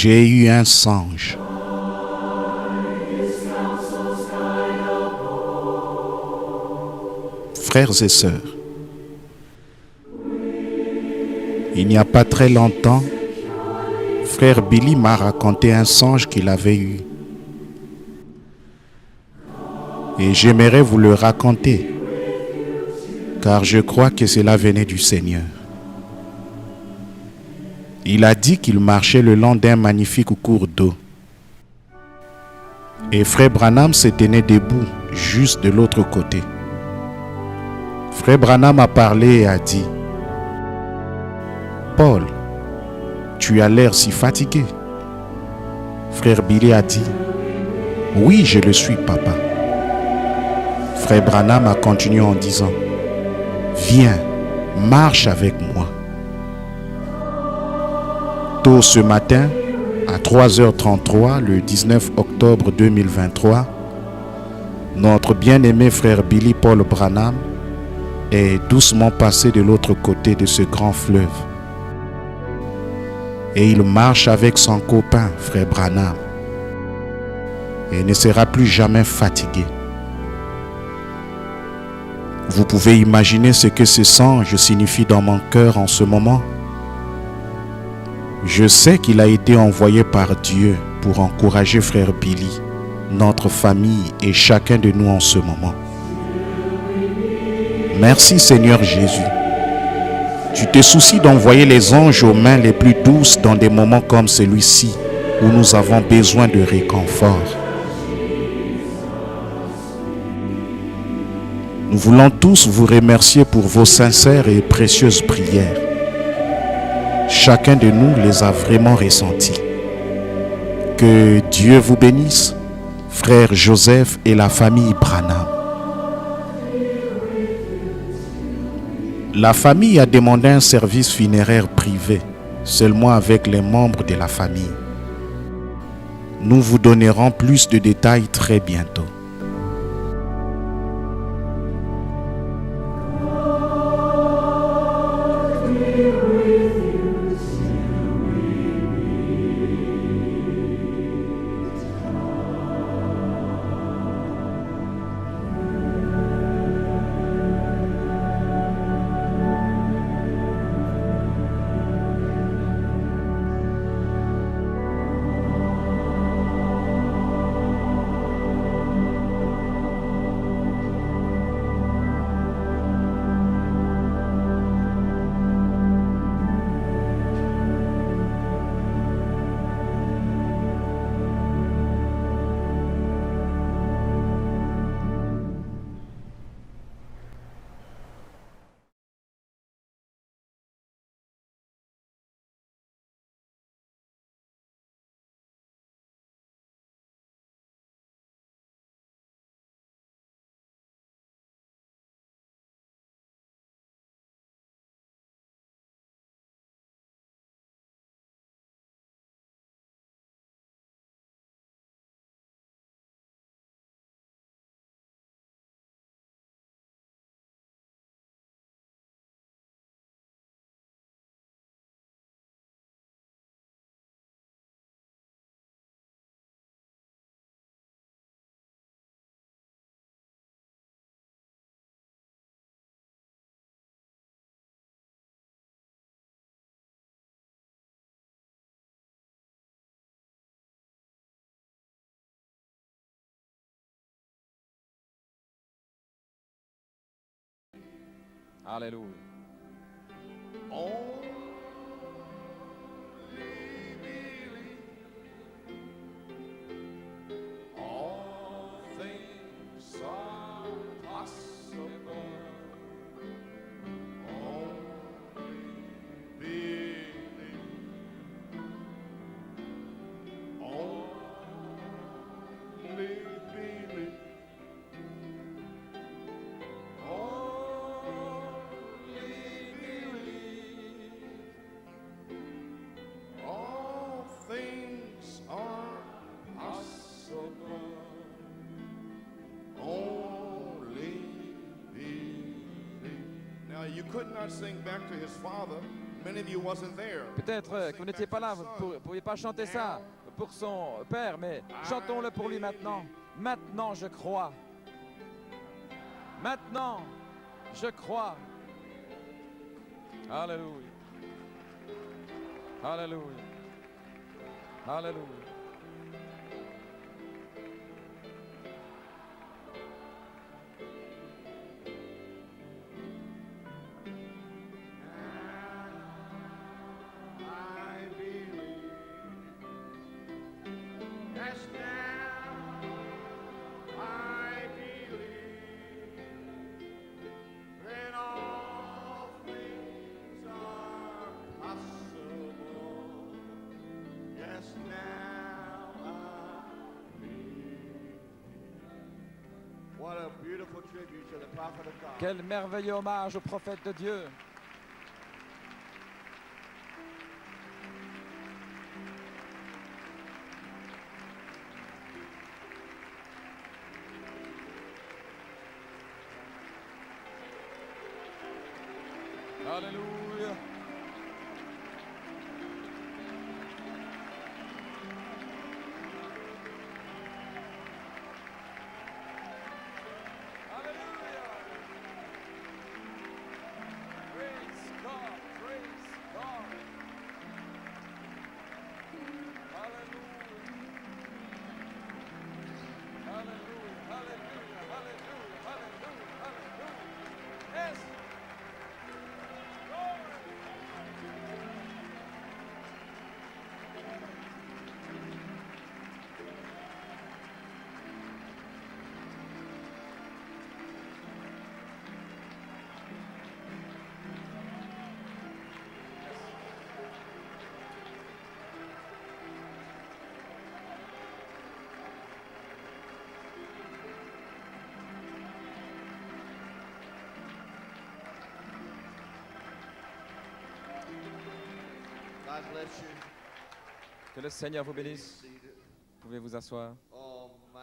J'ai eu un songe. Frères et sœurs, il n'y a pas très longtemps, frère Billy m'a raconté un songe qu'il avait eu. Et j'aimerais vous le raconter, car je crois que cela venait du Seigneur. Il a dit qu'il marchait le long d'un magnifique cours d'eau. Et frère Branham se tenait debout, juste de l'autre côté. Frère Branham a parlé et a dit: « Paul, tu as l'air si fatigué. » Frère Billy a dit: « Oui, je le suis, papa. » Frère Branham a continué en disant: « Viens, marche avec moi. » Tôt ce matin, à 3h33, le 19 octobre 2023, notre bien-aimé frère Billy Paul Branham est doucement passé de l'autre côté de ce grand fleuve. Et il marche avec son copain, frère Branham, et ne sera plus jamais fatigué. Vous pouvez imaginer ce que ce songe signifie dans mon cœur en ce moment. Je sais qu'il a été envoyé par Dieu pour encourager frère Billy, notre famille et chacun de nous en ce moment. Merci Seigneur Jésus. Tu te soucies d'envoyer les anges aux mains les plus douces dans des moments comme celui-ci où nous avons besoin de réconfort. Nous voulons tous vous remercier pour vos sincères et précieuses prières. Chacun de nous les a vraiment ressenties. Que Dieu vous bénisse, frère Joseph et la famille Branham. La famille a demandé un service funéraire privé, seulement avec les membres de la famille. Nous vous donnerons plus de détails très bientôt. Hallelujah. All things are possible. Only believe. Only believe. All things are possible. Only believe. Now you could not sing back to his father Many of you wasn't there. Peut-être que vous n'étiez pas là, vous ne pouviez pas chanter ça pour son père, mais chantons-le pour lui maintenant. Maintenant, je crois. Maintenant, je crois. Alléluia. Alléluia. Alléluia. I believe. Yes, now I believe that all things are possible. Yes, now I believe. What a beautiful tribute to the prophet of God. Quel merveilleux hommage au prophète de Dieu. Alléluia. Alléluia. Praise God, praise God. Hallelujah. Hallelujah, hallelujah, hallelujah, hallelujah, hallelujah. Yes. God bless you. Que le Seigneur vous bénisse. Seated. Vous pouvez vous asseoir. Oh my.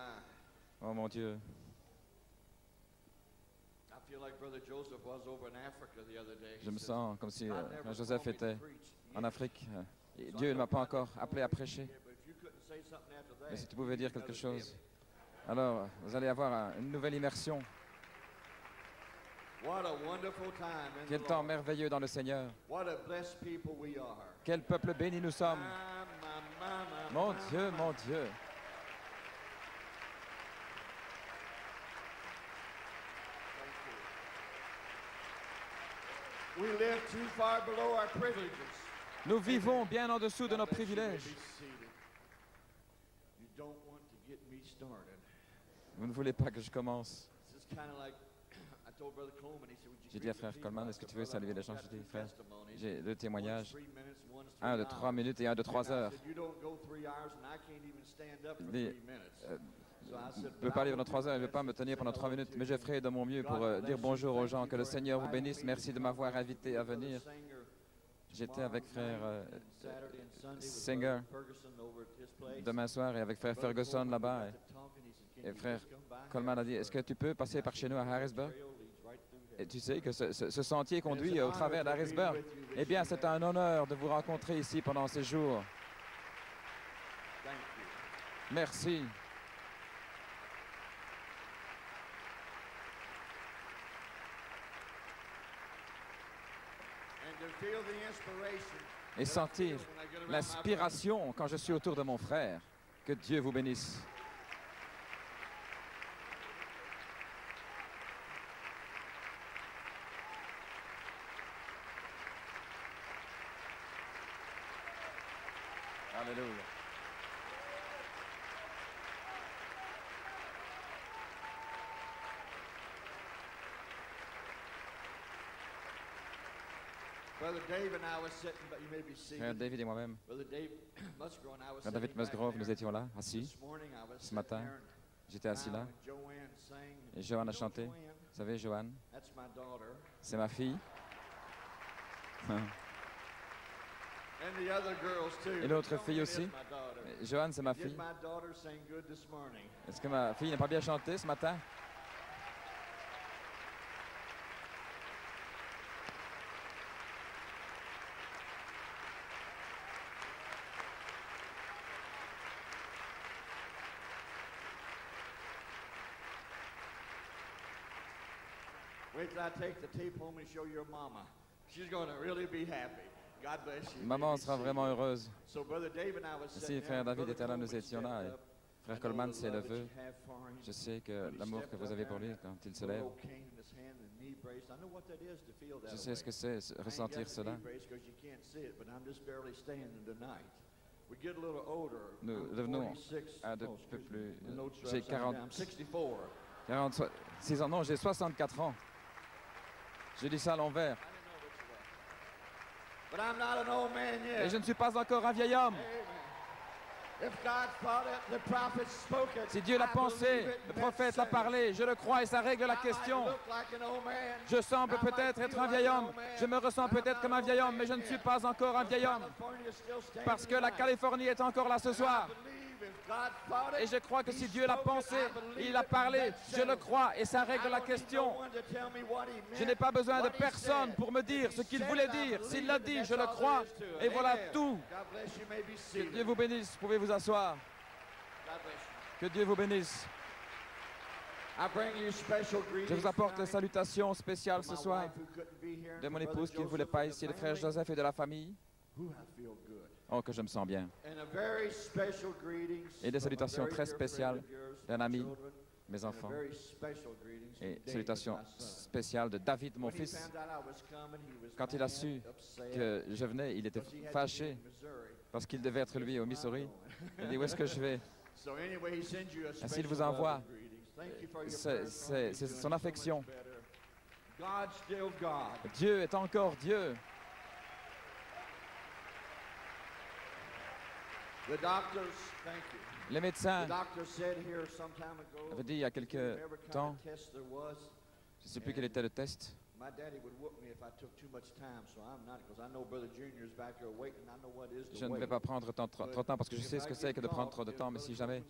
Oh mon Dieu. I feel like Brother Joseph was over in Africa the other day. Je me He says, sens comme si "God never quand Joseph called me to était preach." en Yes. Afrique. Et Dieu ne m'a pas encore appelé à prêcher. Yeah, but if you couldn't say something after that, Mais si tu pouvais dire quelque another chose, gift. alors vous allez avoir une nouvelle immersion. What a wonderful time in Quel the temps Lord. merveilleux dans le Seigneur. What a blessed people we are. Quel peuple béni nous sommes. Mon Dieu, mon Dieu. We live too far below our privileges. Nous vivons bien en dessous de nos God bless you. privilèges. Be seated. You don't want to get me started. Vous ne voulez pas que je commence. This is kind of like I told Brother Coleman. He said, "Would you J'ai dit à greet the frère people?" Coleman, I est-ce que said, tu veux saluer les gens? "Brother, Je dis, I've got frère, two testimonies. j'ai deux One's témoignages. 3 minutes, one's 3 Un de hours." 3 minutes et un de 3 And I heures. said, "You don't go 3 hours and I can't even stand up for Il dit, 3 minutes." Je So I said, ne "But peux I pas aller will pendant do 3 heures, my je ne vais pas best me to tenir pendant say 3 hello minutes, to mais je you." ferai de mon mieux pour God dire bless bonjour you. aux Thank gens. you Que le for Seigneur vous inviting bénisse. me Merci to de come m'avoir out invité à with Brother venir. Singer J'étais avec frère tomorrow night and Saturday and Sunday with Singer Brother Ferguson over at his place. demain soir et avec frère Brother Ferguson Coleman là-bas. got to talking. He said, "Can Et you frère just come by Coleman a dit, est-ce que tu peux passer par chez nous à Harrisburg? Trail leads right through here." Et tu sais que ce sentier conduit au travers d'Harrisburg. Eh bien, c'est un honneur de vous rencontrer ici pendant ces jours. Thank you. Merci. And to feel the inspiration Et sentir l'inspiration quand je suis autour de mon frère. Que Dieu vous bénisse. Alléluia. Brother Dave and I was sitting, but you may be Frère seated. David et moi-même, Brother Dave Musgrove and I was frère sitting David back Musgrove, nous there. étions là, assis. This morning I was Ce matin, sitting there j'étais assis là. and Joanne sang. Et Joanne a You know chanté. Joanne? Vous savez, Joanne, That's my daughter. c'est ma fille. And the other girls too. Et l'autre Joanne fille is aussi. my daughter. Joanne, c'est ma Did fille. my daughter sing good this morning? Est-ce que ma fille n'a pas bien chanté ce matin? Wait till I take the tape home and show your mama. She's going to really be happy. God bless you. Maman sera vraiment heureuse. So Brother David and I was Si sitting frère there, David était là, Brother nous Coleman étions là. stepped Et up. frère I know Coleman the s'est love that levé. you have for him. Je sais que When he l'amour que stepped vous up avez pour lui there, quand il se little lève. old cane in his hand and knee brace. I know what that is to feel that Je sais ce que way. c'est, I ain't ressentir got the cela. knee brace 'cause you can't see it, but I'm just barely standing tonight. We get a little older. Nous I'm devenons 46. un peu Oh, excuse me. plus. The notes are J'ai upside down. 40, I'm 64. 46 ans. Non, j'ai 64 ans. Je dis ça à l'envers. But I'm not an old man Et yet. je ne suis pas encore un vieil homme. Amen. If God thought it, the prophet spoke it. Si Dieu l'a I pensé, believe it, le and prophète that's l'a it. parlé, je le crois et ça règle la I might question. look like an old man. Je semble I might peut-être être feel un like vieil an homme. old man. Je me ressens I'm peut-être not comme an un old vieil man homme, mais je ne yet. suis pas encore un vieil homme. California still standing Parce que la tonight. Californie est encore là ce And I soir. believe if God thought it, Et je crois que He si Dieu l'a spoke pensé, it, I believe il a it, and parlé, that's je le settled. crois et ça I règle la don't need no question. one to tell me what he Je meant, n'ai pas besoin de what he personne said. pour me dire If ce he qu'il said voulait it, I dire. believe S'il l'a it, and dit, that's je le all crois. there is to it. Et voilà Amen. tout. God bless you. May be Que seated. Dieu vous bénisse. Vous pouvez vous asseoir. God bless you. Que Dieu vous bénisse. I bring you special Je greetings vous apporte les tonight salutations spéciales from ce my soir wife who couldn't be here, de mon from Brother épouse qui ne voulait Joseph pas and the ici, le frère family. Joseph et de la famille. Ooh, I feel good. Oh, que je me sens bien. And a very special greetings Et des from a salutations very très dear friend spéciales of yours, d'un ami, children, mes and enfants. a very special greetings from Et David, salutations my son. spéciales de David, mon When he fils. found out I was coming, he was Quand il a mad, su upset, que je venais, il était because he had to be fâché in Missouri. parce qu'il devait être lui au Missouri. Il dit, où est-ce que je vais? So anyway, he sends you a Ainsi, il special vous envoie love and greetings. Thank you for your C'est- prayers for c'est- me. c'est He's son doing so affection. much better. God's still God. Dieu est encore Dieu. The doctors, thank you. Les The médecins doctor said here some time ago, avaient dit il y a quelque whatever kind temps, of test there was, je ne sais plus quel était le test, my daddy would whoop me if I took too much time, so I'm not, because I know Brother Junior's back there waiting. I know what it is to je ne vais wait. pas prendre trop de temps parce que je sais ce que c'est que de prendre trop de temps, mais si jamais,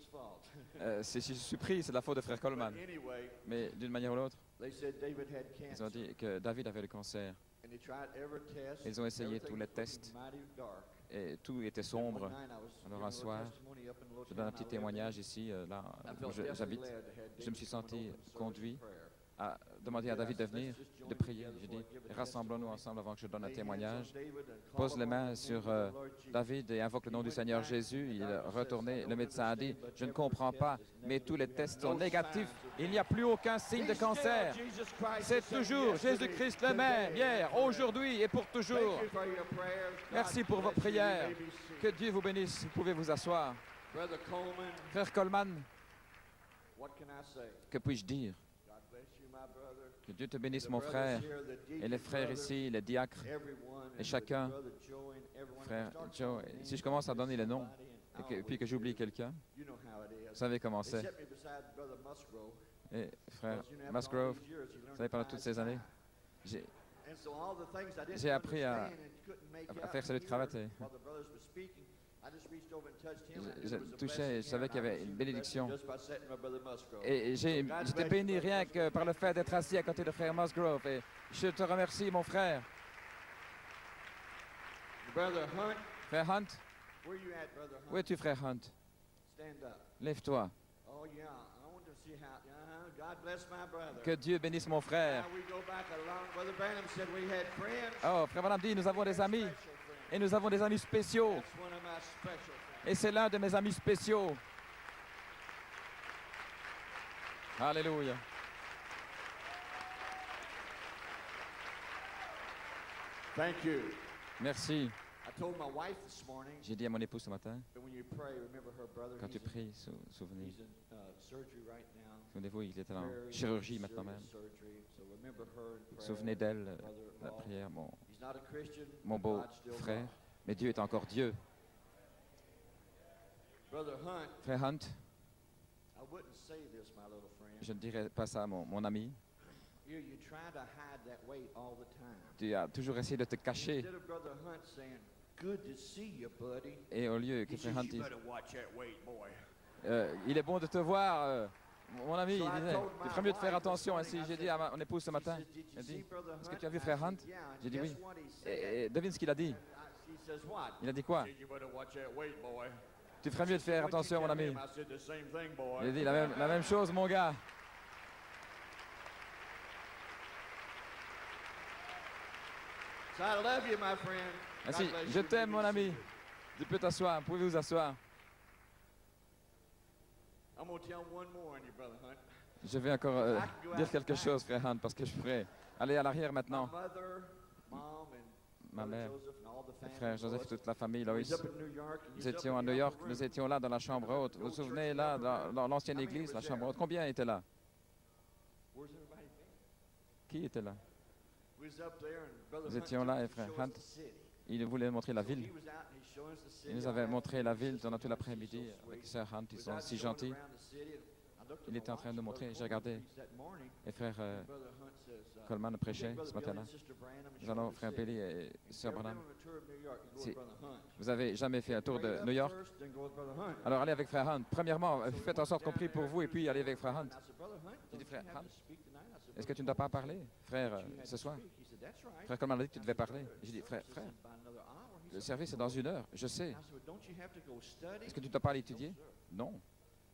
si je suis pris, c'est de la faute de frère Coleman. Anyway, Mais d'une manière ou l'autre, they said David had ils ont cancer, dit que David avait le cancer and they tried every test. Ils ont essayé everything tous les was looking tests. mighty dark. et tout était One sombre. night I was Alors giving un a soir, testimony up in the little Je donne un town petit I lived témoignage in. ici, là I où felt deathly j'habite. glad to have Je me suis David come and senti open the service conduit in prayer. à demander à David de venir, de prier. J'ai dit, rassemblons-nous ensemble avant que je donne un témoignage. Pose les mains sur David et invoque le nom du Seigneur Jésus. Il est retourné. Le médecin a dit, je ne comprends pas, mais tous les tests sont négatifs. Il n'y a plus aucun signe de cancer. C'est toujours Jésus-Christ le même, hier, aujourd'hui et pour toujours. Merci pour vos prières. Que Dieu vous bénisse. Vous pouvez vous asseoir. Brother Coleman, Frère Coleman, what can I say? que puis-je dire? God bless you, my brother. Que Dieu te bénisse, The mon brothers frère, here, the deacon et les frères brothers, ici, les diacres, everyone, et and chacun, Brother Joe and everyone. frère If I start Joe. calling Si names, je commence à donner les noms, somebody, and puis que j'oublie quelqu'un, you know how it is. vous savez comment They c'est. set me beside Brother Musgrove. Et frère Because, you know, after all Musgrove, these years, he learned vous savez, to pendant tie toutes his ces années, tie. j'ai And so all the things I didn't j'ai appris à understand and couldn't make à out faire salut de here cravate. Et while the brothers were speaking, I just reached over and touched him. I knew je it was a touchais, blessing je savais here, qu'il y and I avait une received the bénédiction. blessing just by sitting with Brother Musgrove. Et j'étais béni rien que par le fait d'être assis à côté de frère Musgrove. Et je te remercie, mon frère. Brother Hunt, Frère Hunt, where you at, Brother Hunt? où es-tu, frère Hunt? Stand up. Lève-toi. Oh yeah, I want to see how. God bless my brother. Que Dieu bénisse mon frère. Now we go back along. Brother Branham said we had friends. Oh, frère Branham dit, nous avons des amis. Special friends. Et nous avons des amis spéciaux. That's one of my special friends. Et c'est l'un de mes amis spéciaux. Alléluia. Thank you. Merci. I told my wife this morning J'ai dit à mon épouse ce matin, that when you pray, remember her brother. quand tu he's in- pries, souvenez, He's in surgery right now. souvenez-vous, il était en Very chirurgie serious maintenant même. surgery. So remember her in prayer. Souvenez d'elle, la Brother-in-law. prière, He's not a Christian, mon but beau God's still frère. God. Mais Dieu est encore Dieu. Brother Hunt, Frère Hunt, I wouldn't say this, my little friend. je ne dirais pas ça à mon ami. You try to hide that weight all the time. Tu as toujours essayé de te cacher. Instead of Brother Hunt saying, "Good to see you, buddy," Et au lieu que he frère says, Hunt "You dise, better watch that weight, boy." il est bon de te voir, mon ami, So il I disait, told il my ferait mieux de faire wife attention this ainsi. morning, I J'ai dit said- à mon épouse ce She matin, says, "Did you elle see dit, Brother est-ce que Hunt?" tu as vu I frère said, Hunt? "Yeah." And J'ai dit guess oui. what he said? Et devine ce qu'il a dit. She says, "What?" Il a dit quoi? He said, "You better watch that weight, boy." Tu ferais mieux de faire What'd you attention, mon tell ami. him? I said, "The same thing, boy." Il a dit la même chose, mon gars. So I love you, my friend. Merci. God bless Je you. t'aime, mon ami. Tu peux t'asseoir. Pouvez-vous asseoir? I'm going to tell one more on you, Brother Hunt. Je vais encore dire quelque chose, frère Hunt, parce que je pourrais aller à l'arrière maintenant. My mother, mom, and Ma Brother mère, Joseph and all the family. frère Joseph et toute la famille, We was Loïs. up in New York, and Nous he's up étions in à the New York, upper nous room. étions là dans la chambre haute. Vous vous souvenez, là, dans l'ancienne église, la chambre haute. Combien étaient là? Where's everybody been? Qui était là? We was up there, and Brother Nous Hunt étions là, took et us to frère show us Hunt, the city. il voulait montrer la So ville. he was out and he's showing us the city. Il nous I avait asked montré him, la he ville said, pendant tout "She's l'après-midi so avec sweet." Sœur Hunt. Ils We was sont out si showing gentils. around the city, and I looked at Il my était en train de nous watch, montrer, Brother j'ai regardé. Coleman preached that morning. Et frère Brother Hunt says, Coleman prêchait "Get Brother ce matin-là. Billy and Sister Branham and Nous show allons, them the frère city." Billy et Sœur Never Branham. been on a tour of New York, you go Si with Brother Hunt. vous n'avez jamais fait un tour de Pray New up York, first, then go with Brother Hunt. alors allez avec frère Hunt. Premièrement, faites en sorte qu'on prie pour vous et puis allez avec frère Hunt. I said, "Brother Hunt, J'ai dit, don't frère you have Hunt, to speak tonight?" I said, est-ce que tu ne dois pas parler, frère, "Brother, you had ce to soir? speak." He said, "That's right." Frère Coleman a dit que tu devais parler. I J'ai said, dit, frère, "Service is frère, in about another hour." He le said, service est dans 1 heure, je sais. I said, "Well, don't you have to go study?" Est-ce que tu ne dois pas l'étudier? Non.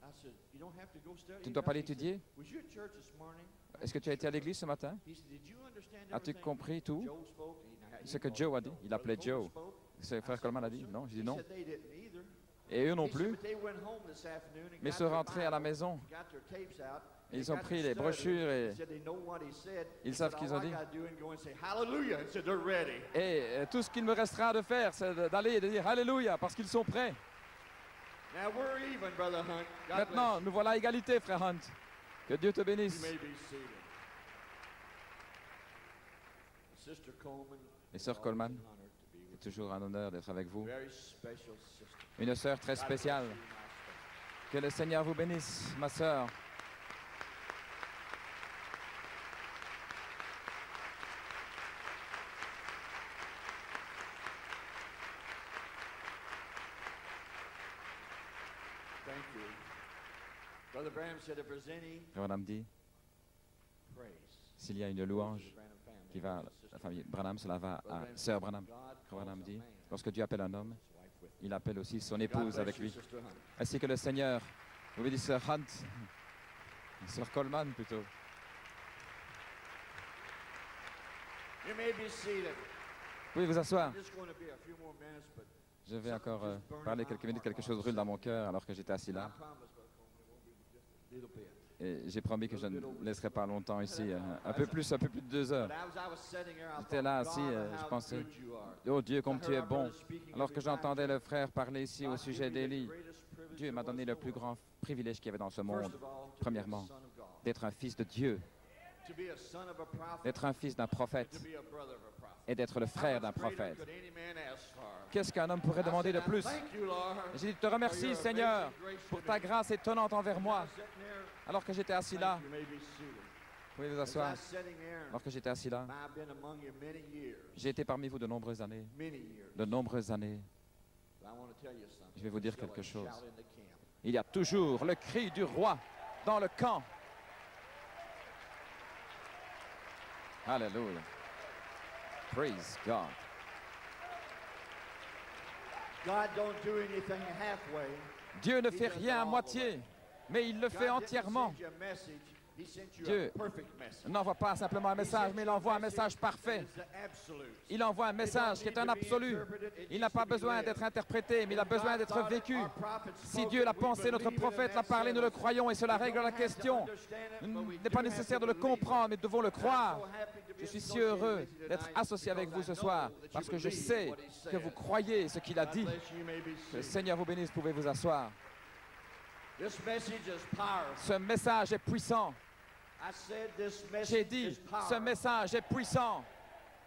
I said, "You don't have to go study?" Tu ne dois pas He said, l'étudier? "Was you at church this morning?" Est-ce que tu as été à l'église ce matin? He said, "Did you understand As-tu everything compris tout Joe spoke?" ce que Joe a dit? Il appelait Joe. C'est frère Coleman a dit? Non, j'ai dit non. Et eux non plus. Mais ils sont rentrés à la maison. Et ils ont pris les brochures et ils savent ce qu'ils ont dit. Et tout ce qu'il me restera de faire, c'est d'aller et de dire Alléluia, parce qu'ils sont prêts. Maintenant, nous voilà à égalité, frère Hunt. Que Dieu te bénisse. Et sœur Coleman, c'est toujours un honneur d'être avec vous. Une sœur très spéciale. Que le Seigneur vous bénisse, ma sœur. Brother Branham said if there's any Branham dit, praise, s'il y a une louange qui va à la famille Branham, cela va à sœur Branham. Branham dit, lorsque Dieu appelle un homme, il appelle aussi son épouse avec lui. Ainsi que le Seigneur, vous me dites sœur Hunt, sœur Coleman plutôt. You may be seated. Pouvez vous asseoir. Just going to be a few more minutes, but Je vais encore parler quelques minutes, quelque chose brûle dans mon cœur alors que j'étais assis I là. promise, Brother Coleman, it won't be just a little bit. Et j'ai promis que je ne laisserai pas longtemps ici, un peu plus de 2 heures. But as I was sitting there, I J'étais là thought, assis, God, je how pensais, good you are. oh Dieu, comme tu es bon. Speaking Alors of que his j'entendais life, le frère parler ici au God sujet gave me the d'Élie, greatest privilege Dieu m'a there was donné le in the plus world. grand privilège qu'il y avait dans ce monde. First of all, to be a Premièrement, son of God, d'être un fils de Dieu, to be a son of a prophet, d'être un fils d'un prophète to be a brother of a prophet. et d'être le frère d'un How much greater prophète. could any man ask for? Qu'est-ce qu'un homme pourrait demander de plus? Thank you, Lord. Et j'ai dit, je te remercie, Seigneur, pour ta grâce étonnante envers moi. Alors que j'étais assis là, You may be seated. pouvez vous As I asseoir. was sitting there, Alors que j'étais assis là, I've been among you many years, j'ai été parmi vous de nombreuses années. many years. De nombreuses années. But I want to tell you something. Je vais vous dire Still quelque a chose. shout in the camp. Il y a toujours le cri du roi dans le camp. Alléluia. Praise God. God don't do anything halfway. Dieu ne fait rien à moitié, mais il le fait God didn't entièrement. send you a message, he sent you Dieu a perfect message. Il n'envoie pas simplement un message, mais il envoie un message parfait. It's the absolute. Il envoie un message qui est un absolu. Il n'a pas besoin d'être interprété, mais il a besoin d'être vécu. Si Dieu l'a pensé, notre prophète l'a parlé, nous le croyons et cela règle la question. Il n'est pas nécessaire de le comprendre, mais nous devons le croire. Je suis si heureux d'être associé avec vous ce soir parce que je sais que vous croyez ce qu'il a dit. Que le Seigneur vous bénisse, pouvez vous asseoir. This message is powerful. Ce message est puissant. I said this J'ai message dit, is powerful. ce message est puissant.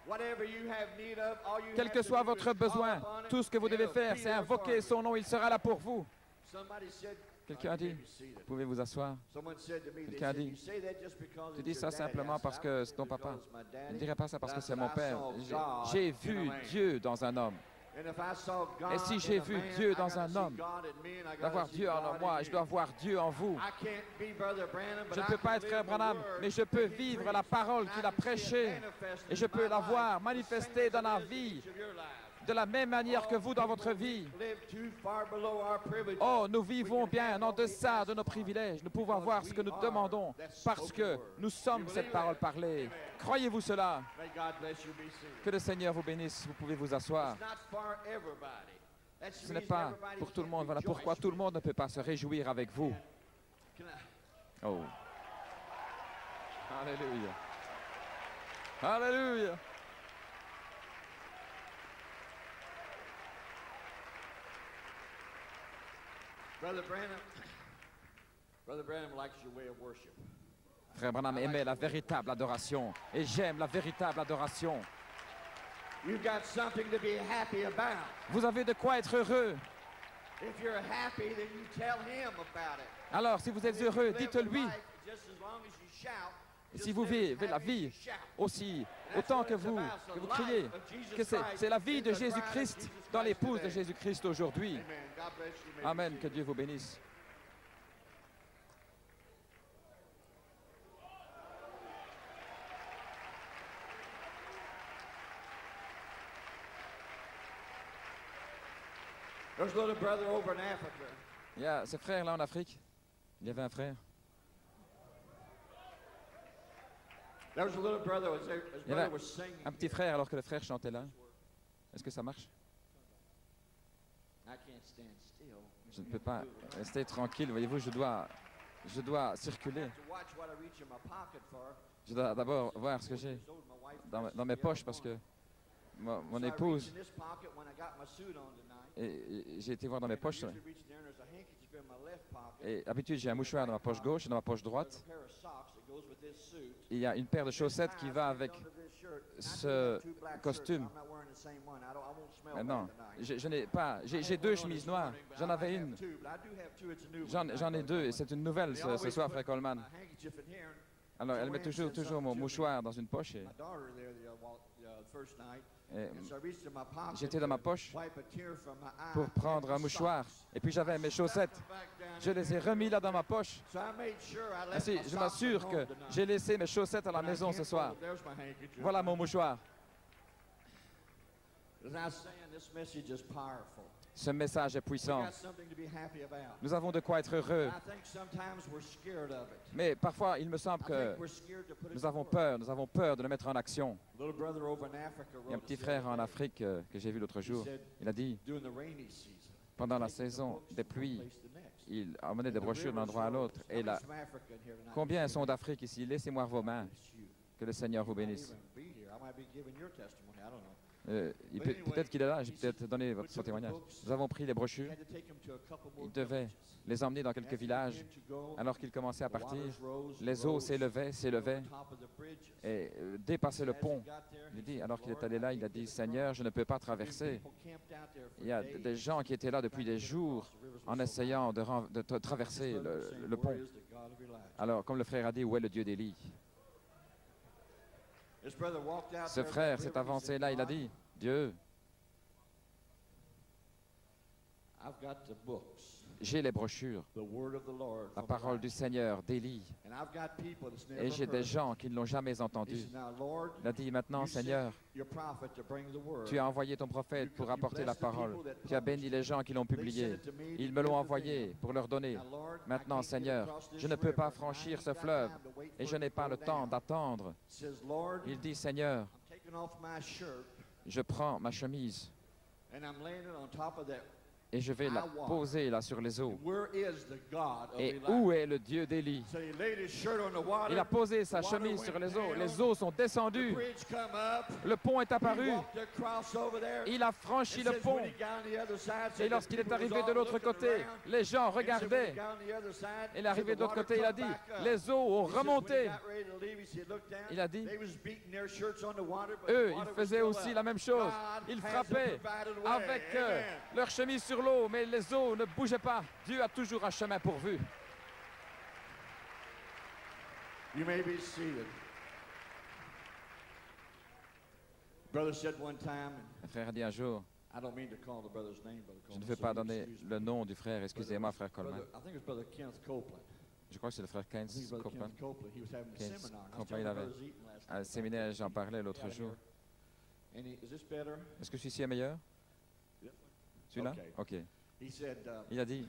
Whatever you have need of, all you Quel have que to soit do votre is call besoin, upon it, tout ce que vous and devez it'll faire, be c'est there for invoquer you. son nom, il sera là pour vous. Somebody said, Quelqu'un a you may dit, be seated. vous pouvez vous asseoir. Someone said to me, they Quelqu'un a said, dit, you say that just because Tu it's dis your ça daddy. simplement I parce said, que I don't c'est ton say it papa. because it's my Je ne daddy, dirais pas ça parce but que I c'est said, mon I père. saw J'ai- God J'ai in a vu man. Dieu dans un homme. And if I saw God Et si in j'ai a vu man, Dieu I dans gotta un see homme, God in me, and I Je dois gotta voir see Dieu en God in moi, you. je dois voir Dieu en vous. I can't be Brother Branham, but Je ne I peux pas can être frère live the Branham, word mais je peux that he vivre preached. la parole And qu'il I a can see it prêchée manifested et je in peux my la life, voir the manifester same dans as la it is in vie. each of your lives. de la même manière que vous dans votre vie. live too far below our privilege. Oh, nous vivons bien en deçà de nos privilèges. Nous pouvons avoir ce que nous demandons parce que nous sommes cette parole parlée. Croyez-vous cela? May God bless you. Be seated. Que le Seigneur vous bénisse. Vous pouvez vous asseoir. It's not for everybody. That's the Ce n'est reason pas everybody pour tout le can't monde. Voilà rejoice pourquoi tout le with monde ne peut pas se réjouir avec vous. you. Can I- Oh. Alléluia. Alléluia. Brother Branham likes your way of worship. Frère Branham aimait la véritable adoration. Et j'aime la véritable adoration. You've got something to be happy about. Vous avez de quoi être heureux. If you're happy, then you tell him about it. Alors, si vous êtes If you heureux, live the dites-le-lui. life just as long as you shout, Et just si vous live as vivez la happy as vie you shout. aussi, autant que vous criez, que c'est la vie de Jésus-Christ dans l'épouse de Jésus-Christ aujourd'hui. Amen. God bless you. May Amen, you que Dieu vous bénisse. There's a little brother over in Africa. Il y a ce frère-là en Afrique. Il y avait un frère. There was a little brother. His Il y avait brother was singing. un petit frère alors que le frère chantait là. Est-ce que ça marche? I can't stand still. Je ne peux pas rester tranquille. Voyez-vous, je dois circuler. I have to watch what I reach in my pocket for. Je dois d'abord voir ce que j'ai So my wife dans mes poches parce que mon épouse, So I reached in this pocket when I got my suit on tonight. et j'ai été voir dans mes And I poches. usually reach there and there's a handkerchief in my left pocket. Et d'habitude, j'ai un mouchoir dans ma poche gauche et dans ma poche droite. There's a pair of socks that goes with this suit. Et il y a une paire de chaussettes qui va avec ce costume. Non, je n'ai pas. J'ai deux chemises noires. J'en avais une. J'en ai deux et c'est une nouvelle ce soir, frère Coleman. Alors, elle met toujours mon mouchoir dans une poche. Et j'étais dans ma poche pour prendre un mouchoir. Et puis j'avais mes chaussettes. Je les ai remis là dans ma poche. Ainsi, je m'assure que j'ai laissé mes chaussettes à la maison ce soir. Voilà mon mouchoir. Ce message est puissant. Nous avons de quoi être heureux. Mais parfois, il me semble que nous avons peur de le mettre en action. Il y a un petit frère en Afrique que j'ai vu l'autre jour. Il a dit, pendant la saison des pluies, il a emmené des brochures d'un endroit à l'autre. Et là, combien sont d'Afrique ici? Laissez-moi vos mains. Que le Seigneur vous bénisse. Peut-être qu'il est là, j'ai peut-être donné son témoignage. Nous avons pris les brochures. Il devait les emmener dans quelques villages. Alors qu'il commençait à partir, les eaux s'élevaient et dépassaient le pont. Il dit, alors qu'il est allé là, il a dit, Seigneur, je ne peux pas traverser. Il y a des gens qui étaient là depuis des jours en essayant de traverser le pont. Alors, comme le frère a dit, où est le Dieu d'Élie? Ce frère s'est avancé là, il a dit, Dieu, j'ai les brochures, la parole du Seigneur, d'Élie, et j'ai des gens qui ne l'ont jamais entendu. Il a dit, maintenant, Seigneur, tu as envoyé ton prophète pour apporter la parole. Tu as béni les gens qui l'ont publié. Ils me l'ont envoyé pour leur donner. Maintenant, Seigneur, je ne peux pas franchir ce fleuve et je n'ai pas le temps d'attendre. Il dit, Seigneur, je prends ma chemise et je vais la poser là sur les eaux. Et où est le Dieu d'Élie? Il a posé sa chemise sur les eaux sont descendues, le pont est apparu, il a franchi le pont, et lorsqu'il est arrivé de l'autre côté, les gens regardaient. Il est arrivé de l'autre côté, il a dit, les eaux ont remonté. Il a dit, eux, ils faisaient aussi la même chose. Ils frappaient avec leur chemise sur l'eau, mais les eaux ne bougeaient pas. Dieu a toujours un chemin pourvu. You may be seated. Brother said one time, Le frère a dit un jour, I don't mean to call the brother's name, Brother je ne Coleman, veux so pas donner excuse me. le nom du frère, excusez-moi, frère Coleman. I think it was Brother Kenneth Copeland. Je crois que c'est le frère I think Keynes Brother Copeland. Kenneth Copeland. He was having a Keynes seminar. I was Copeland, telling il avait Brother Eaton last un night. séminaire, j'en parlais l'autre jour. Is this better? Est-ce que celui-ci est meilleur? Celui-là? Okay. OK. He said, Il a dit,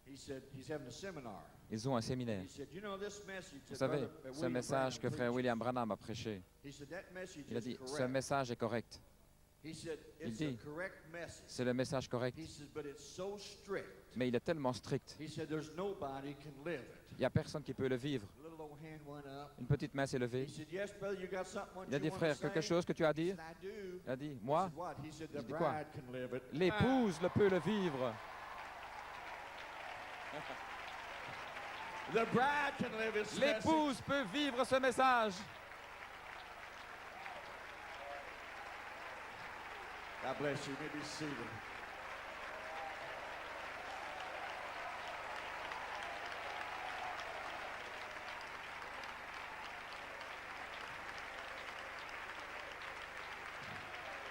he's having a seminar. ils ont un séminaire. He said, you know this message Vous that savez, Brother ce William message que Branham frère preached, William Branham a prêché, he said, that message il a is dit, ce correct. message est correct. He said, Il it's dit, a correct message. c'est le message correct, He says, but it's so strict. mais il est tellement strict. He said, there's nobody can live it. Il n'y a personne qui peut le vivre. A little old hand went up. Une petite main s'est levée. He said, yes, brother, you got something Il a you dit, want frère, to say? quelque chose que tu as à He dire? said, I do. Il a dit, He moi, said, what? He said, the J'ai dit quoi? bride can live it. l'épouse peut le vivre. The bride can live it. L'épouse peut vivre ce message. God bless you. You may be seated.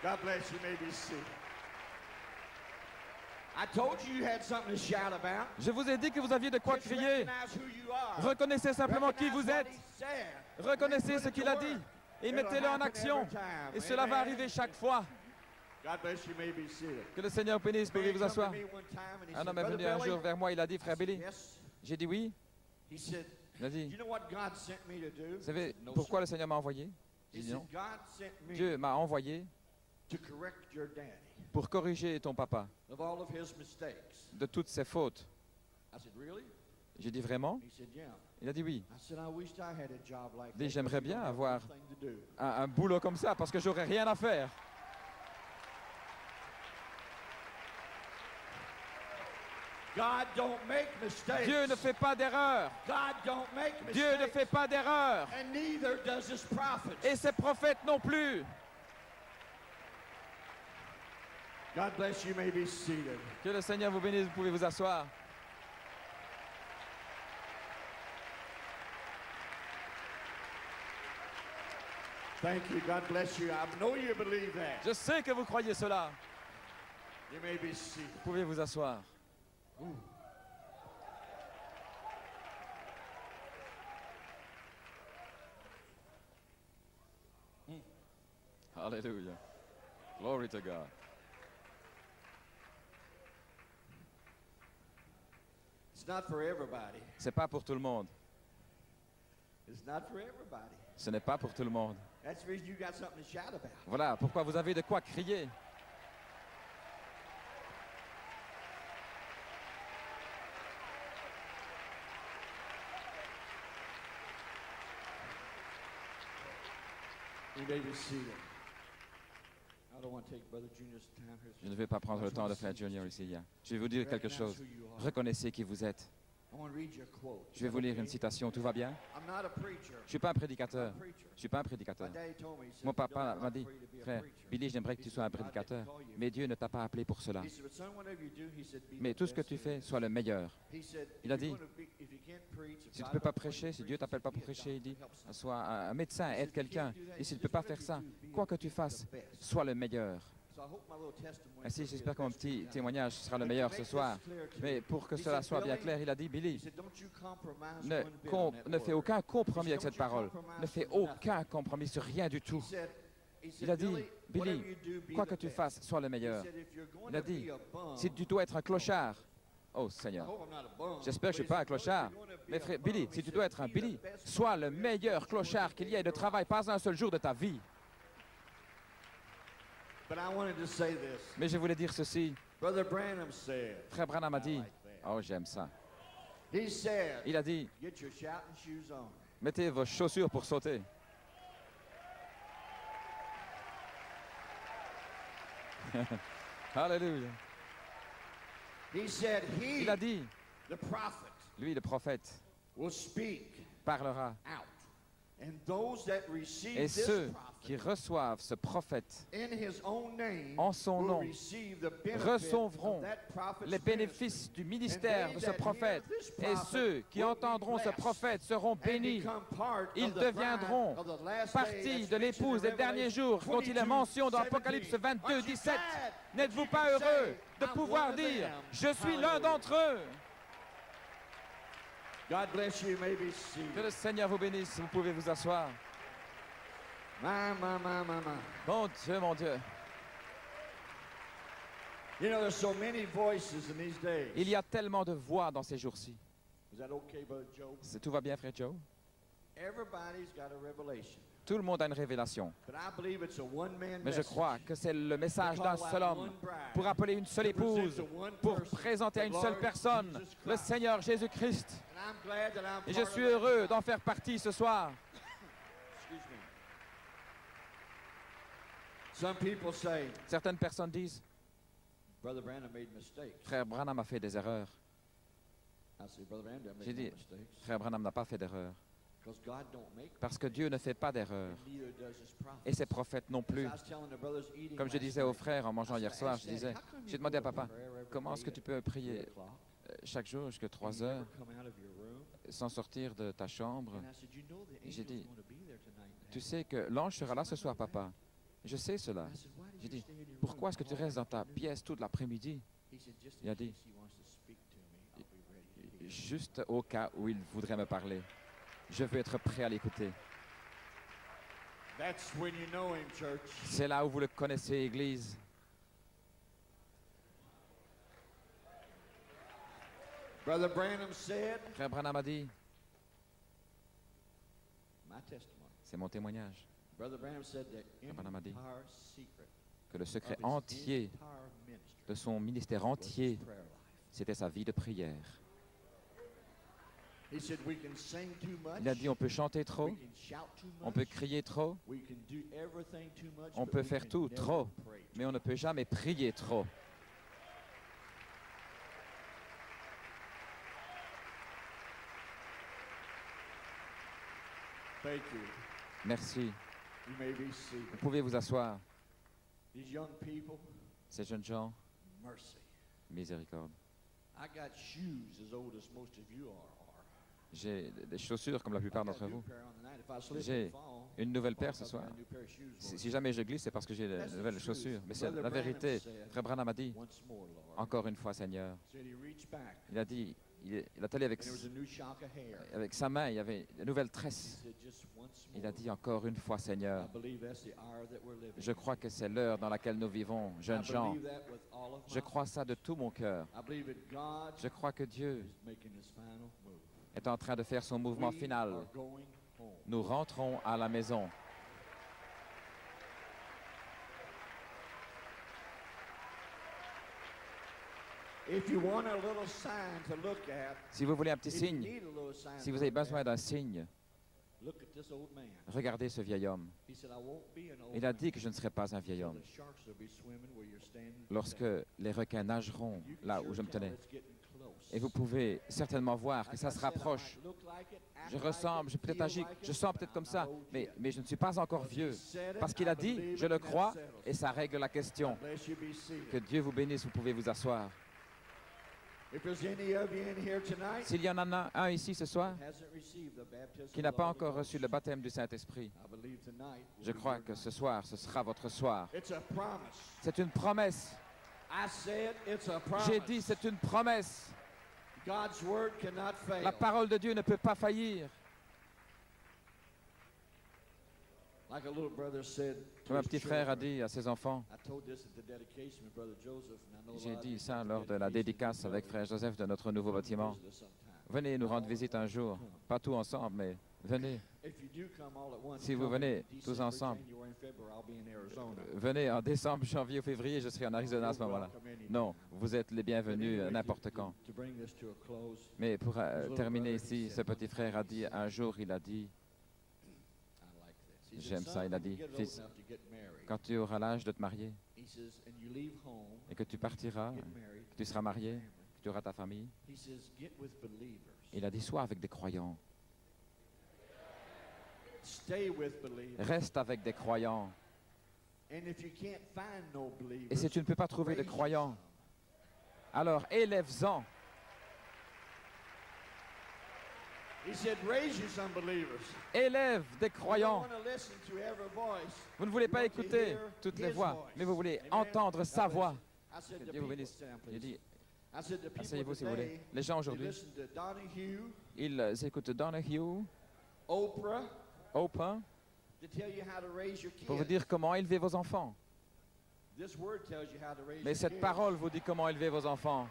God bless you. You may be seated. I told you you had something to shout about. Je vous ai dit que vous aviez de quoi Just crier. recognize who you are. Reconnaissez simplement qui vous Recognize êtes. what he said. Reconnaissez And ce put it qu'il to a work. dit et It'll mettez-le en happen action. every time. Et cela va Amen. arriver chaque fois. God bless you. You may be seated. Que le Seigneur bénisse, Man pouvez vous come to asseoir. me one time and he Un said, homme est "Brother venu un Billy?" jour vers moi, il a dit, I frère said, Billy. "Yes." J'ai dit oui. He said, Il a "Do dit, you know what God sent me to do?" vous savez I said, "No, pourquoi sir." le Seigneur m'a envoyé? J'ai He dit said, non. God sent me Dieu m'a envoyé to correct your daddy pour corriger ton papa of all of his mistakes. de toutes ses fautes. I said, "Really?" J'ai dit vraiment? He said, "Yeah." Il a dit oui. I said, "I wished I had a job like Dit, that. j'aimerais but you bien don't have avoir anything to do." Un boulot comme ça parce que j'aurais rien à faire. God don't make mistakes. Dieu ne fait pas d'erreur. God don't make mistakes. Dieu ne fait pas d'erreur. And neither does his prophets. Et ses prophètes non plus. God bless you. You may be seated. Que le Seigneur vous bénisse, vous pouvez vous asseoir. Thank you. God bless you. I know you believe that. Je sais que vous croyez cela. You may be seated. Vous pouvez vous asseoir. Hallelujah. Glory to God. It's not for everybody. C'est pas pour tout le monde. It's not for everybody. Ce n'est pas pour tout le monde. That's the reason you got something to shout about. Voilà pourquoi vous avez de quoi crier. You may be seated. I don't want to take Brother Junior's time here. Je ne vais pas prendre le temps de faire Junior ici. Je vais vous dire quelque chose. Reconnaissez qui vous êtes. I want to read you a quote. Je vais vous lire une citation. Tout va bien? I'm not a preacher. Je suis pas un I'm prédicateur. a preacher. Je suis pas un My prédicateur. daddy told me, he said, Mon "You papa don't m'a have dit, to be a frère, preacher." Billy, j'aimerais que tu sois un prédicateur. Mais Dieu ne t'a pas appelé pour cela. He said, "But son, whatever you do," he said, "be Mais the tout ce que best tu at fais, it." sois le meilleur. He said, Il a "If you're dit, gonna be- if you can't preach, if Si tu ne God peux pas don't want you prêcher, to si Dieu preach, t'appelle pas be pour a prêcher, il dit, doctor, help somebody." sois un médecin, He said, aide "If you can't quelqu'un. do that," Et he s'il ne said, peut pas "Just faire ça, whatever you do, quoi be que tu fasses, the best." sois le meilleur. So I hope my little testimony Ainsi, will be j'espère the que mon best petit we can. témoignage sera le But to meilleur make ce this soir. clear to Mais you, pour que he cela said, soit bien "Billy," clair, il a dit, he Billy, said, "Don't you compromise ne, one bit on that ne fais word." aucun compromis He avec said, cette "Don't you parole. compromise Ne fais for nothing." aucun compromis sur rien du He tout. said, Il a dit, "Billy, Billy, whatever you do, be quoi the que tu best." fasses, sois le He meilleur. said, "If you're going Il a to dit, be a bum," si tu dois être un clochard, oh I Seigneur, hope I'm not a bum, j'espère que je ne but suis pas un he said, clochard. "If you're gonna be Mais a frère, bum," Billy, he si tu said, dois être un "Be the Billy, best sois man le you ever meilleur was clochard one qu'il y day ait de in your travail, life." pas un seul jour de ta vie. But I wanted to say this. Mais je voulais dire ceci. Brother Branham said, Frère Branham a I dit, like that. oh j'aime ça. He said, Il a dit, "Get your shouting shoes on." mettez vos chaussures pour sauter. Alléluia. He said, "He, Il a dit, the prophet, lui le prophète, will speak parlera. out. And those that receive Et this ceux prophet qui reçoivent ce prophète in his own name en son will nom receive the benefit recevront of that prophet's les bénéfices du ministère de ce prophète. Et ceux qui entendront ce prophète seront bénis. Ils deviendront partie de l'épouse des derniers jours dont il est mention dans Apocalypse 22, 17. N'êtes-vous pas heureux de pouvoir dire, je suis l'un d'entre eux? God bless you. You may be Que seated. le Seigneur vous bénisse, vous pouvez vous asseoir. My. Mon Dieu, mon Dieu. You know, there's so many voices in these days. Il y a tellement de voix dans ces jours-ci. Is that okay, Brother Joe? Tout va bien, frère Joe? Everybody's got a revelation. Tout le monde a une révélation. But I believe it's a one-man Mais je message. crois que c'est le message d'un seul homme pour appeler une seule épouse, pour présenter à une seule personne le Seigneur Jésus-Christ. And I'm glad that I'm Et je part suis of that. heureux d'en faire partie ce soir. Excuse me. Some people say, Certaines personnes disent, Brother Branham made mistakes. frère Branham a fait des erreurs. I say, Brother Branham didn't J'ai make dit, no mistakes. frère Branham n'a pas fait d'erreurs. Because God don't make Parce que Dieu ne fait pas d'erreurs. and neither does his prophets. Et ses prophètes non plus. As I was telling the brothers eating Comme je last disais aux night, frères en mangeant I hier said, soir, "Ask je Daddy, disais, how come j'ai you demandé à go to papa, prayer every comment est-ce que day tu peux at prier 3 o'clock chaque jour jusqu'à and 3 you heures never come out of your room?" sans sortir de ta chambre? And I said, "You know the J'ai angel's dit, going to be there tonight in tu heaven." sais que l'ange sera là ce soir, papa. Je sais cela. I said, "Why did J'ai you dit, stay in your pourquoi room est-ce que tu all restes dans ta afternoon?" pièce toute l'après-midi? He said, "Just Il a in dit, case he wants to speak to me, I'll be ready to hear." Juste au cas où il voudrait me parler. Je veux être prêt à l'écouter. That's when you know him, church. C'est là où vous le connaissez, Église. Brother Branham said, Frère Branham a dit, my testimony. c'est mon témoignage, Brother Branham said that Branham a dit entire secret que le secret of his entier entire ministry de son ministère was his entier, prayer life. c'était sa vie de prière. He said we can sing too much. Il a dit, on peut chanter trop, We can shout too much. on peut crier trop, We can do everything too much, on but peut we faire can tout never trop, pray too mais on ne peut jamais prier trop. Thank you. Merci. You may be seated. Vous pouvez vous asseoir. These young people, Ces jeunes gens, mercy. miséricorde. I got shoes as old as most of you are. J'ai des chaussures comme la plupart I got d'entre a new vous. pair on the night. If I slip J'ai and fall, une nouvelle paire I'll ce have soir. a new pair of shoes on. Si jamais je glisse, c'est parce que j'ai de That's the nouvelles truth. chaussures. Mais c'est Brother la vérité. Branham said, Frère Branham a dit, once more, Lord. encore une fois, Seigneur. Said he reached back, Il a dit, il a allé and there was a new shock of hair. avec sa main, il y avait de nouvelles He tresses. said, just once Il a more. dit, encore une fois, I Seigneur. believe that's the hour that we're living. Je crois que c'est l'heure dans laquelle nous vivons, jeunes I gens. believe that with all of Je my crois ça de tout mon cœur. I believe that God Je crois que Dieu is making his final move. est en train de faire son mouvement We final. are going home. Nous rentrons à la maison. If you want a little sign to look at, Si vous voulez un petit if you signe, need a little sign si to vous avez look at, besoin d'un signe, look at this old man. regardez ce vieil homme. He said, I won't be an old Il a man dit que je ne serai pas un vieil till homme. the sharks will be swimming where you're standing Lorsque today." les requins nageront You can là sure où je me tell tenais. it's getting close. Et vous pouvez certainement voir que Like ça I se said, I rapproche. might look like it, act Je like ressemble, it, je peut-être feel agis, like je it, sens but peut-être I'm comme not ça, old mais, yet. mais je ne suis pas encore But he vieux. said it, Parce qu'il I a dit, believe je it, le and that crois, settles et it. ça règle la question. God bless you, be seated. Que Dieu vous bénisse, vous pouvez vous asseoir. If there's any of you in here tonight S'il y en a un ici ce soir that hasn't received the baptism qui of n'a the pas Holy encore reçu Ghost, le baptême du Saint-Esprit, I believe tonight will je be crois your que night. ce soir, ce sera votre soir. It's a promise. C'est une promesse. I said it's a promise. J'ai dit, c'est une promesse. God's word cannot fail. La parole de Dieu ne peut pas faillir. Like a little brother said to Comme un his petit frère a children. dit à ses enfants, I told this at the dedication of Brother Joseph, and I know a j'ai lot of you dit ça come to lors de la dedications dédicace together. avec frère Joseph de notre nouveau Come bâtiment. visit us sometime. Venez nous rendre visite un jour. Pas tous ensemble, mais venez. If you do come all at once, Si vous come in venez tous December, ensemble. January, and February, I'll be in Arizona. Venez en décembre, janvier ou février, je serai en Arizona à ce moment-là. Non, vous êtes les But bienvenus anyway, n'importe quand. To bring this to a close, Mais pour terminer ici, ce petit frère a dit, un jour, il a dit, I like this. He said, J'aime ça, "Son, il a when you dit, get old fils, enough to get married," quand tu auras l'âge de te marier he says, "and you leave home, et que tu partiras, get married, que tu seras marié, family." que tu auras ta famille, He says, "Get with believers. il a dit, sois avec des croyants. Stay with believers. Reste avec des croyants. And if you can't find no believers, Et si tu ne peux pas trouver de raise croyants, some. alors élève-en. He said, raise you some believers. Élève des You don't croyants. want to listen to every voice. Vous ne voulez You pas want to écouter hear toutes les his voix, voice. mais vous voulez Amen. entendre God sa bless voix. you. I said Que the Dieu vous people, bénisse. stand, Il please. dit, I said the people asseyez-vous si vous voulez. today, Les gens they aujourd'hui, listen to Donahue, ils écoutent Donahue, Oprah, Oprah, to tell you how to raise your pour vous kids. dire comment élever vos enfants. This word tells you how to raise Mais your cette kids. parole vous dit comment élever vos enfants.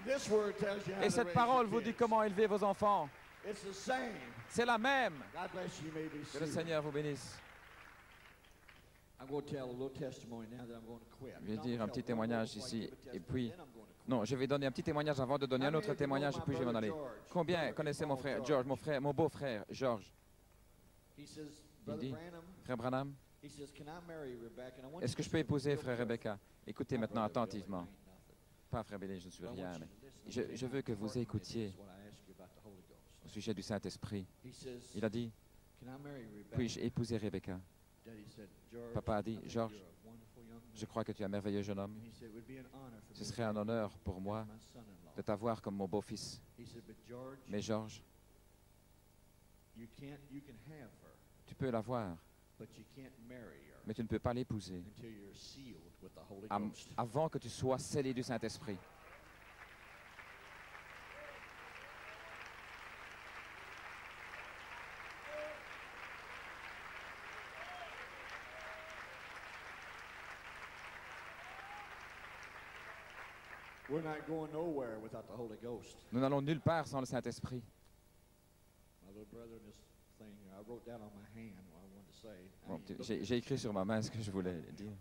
This word tells you how Et to cette raise parole your vous dit kids. comment élever vos enfants. It's the same. C'est la même. God bless you. You may be Que le seated. Seigneur vous bénisse. I'm going to tell a little testimony now that I'm going to quit. Je vais No, dire un tell petit one more témoignage before I ici, give a et testimony, puis... then I'm going to quit. Non, je vais donner un petit témoignage avant de donner un autre témoignage, et puis je vais m'en aller. Combien connaissez mon frère George, mon beau-frère George? He says, Il Brother dit, Branham, frère Branham, he says, can I marry Rebecca? And I want est-ce you que to je peux listen épouser real frère carefully. Rebecca? Écoutez My maintenant brother Billy attentivement. ain't nothing. Pas frère Billy, je ne suis But I rien, want mais you to listen. je veux que vous écoutiez This is what I ask you about the Holy Ghost. au sujet du Saint-Esprit. He says, Il a dit, can I marry Rebecca? puis-je épouser Rebecca? Daddy said, George, Papa a dit, I think George, you're a wonderful young man. je crois que tu es un merveilleux jeune homme. And he said, it would be an honor for Ce me serait un honneur pour moi as my son-in-law. de t'avoir comme mon beau-fils. He said, but George, Mais George, you can have her, tu peux l'avoir, but you can't marry her mais tu ne peux pas l'épouser until you're sealed with the Holy am- Ghost. avant que tu sois scellé du Saint-Esprit. We're not going nowhere without the Holy Ghost. Nous n'allons nulle part sans le Saint-Esprit. My little brother in this thing, I wrote down on my hand what I wanted to say. I Bon, ain't looked j'ai at j'ai it. écrit sur ma main ce que je voulais dire.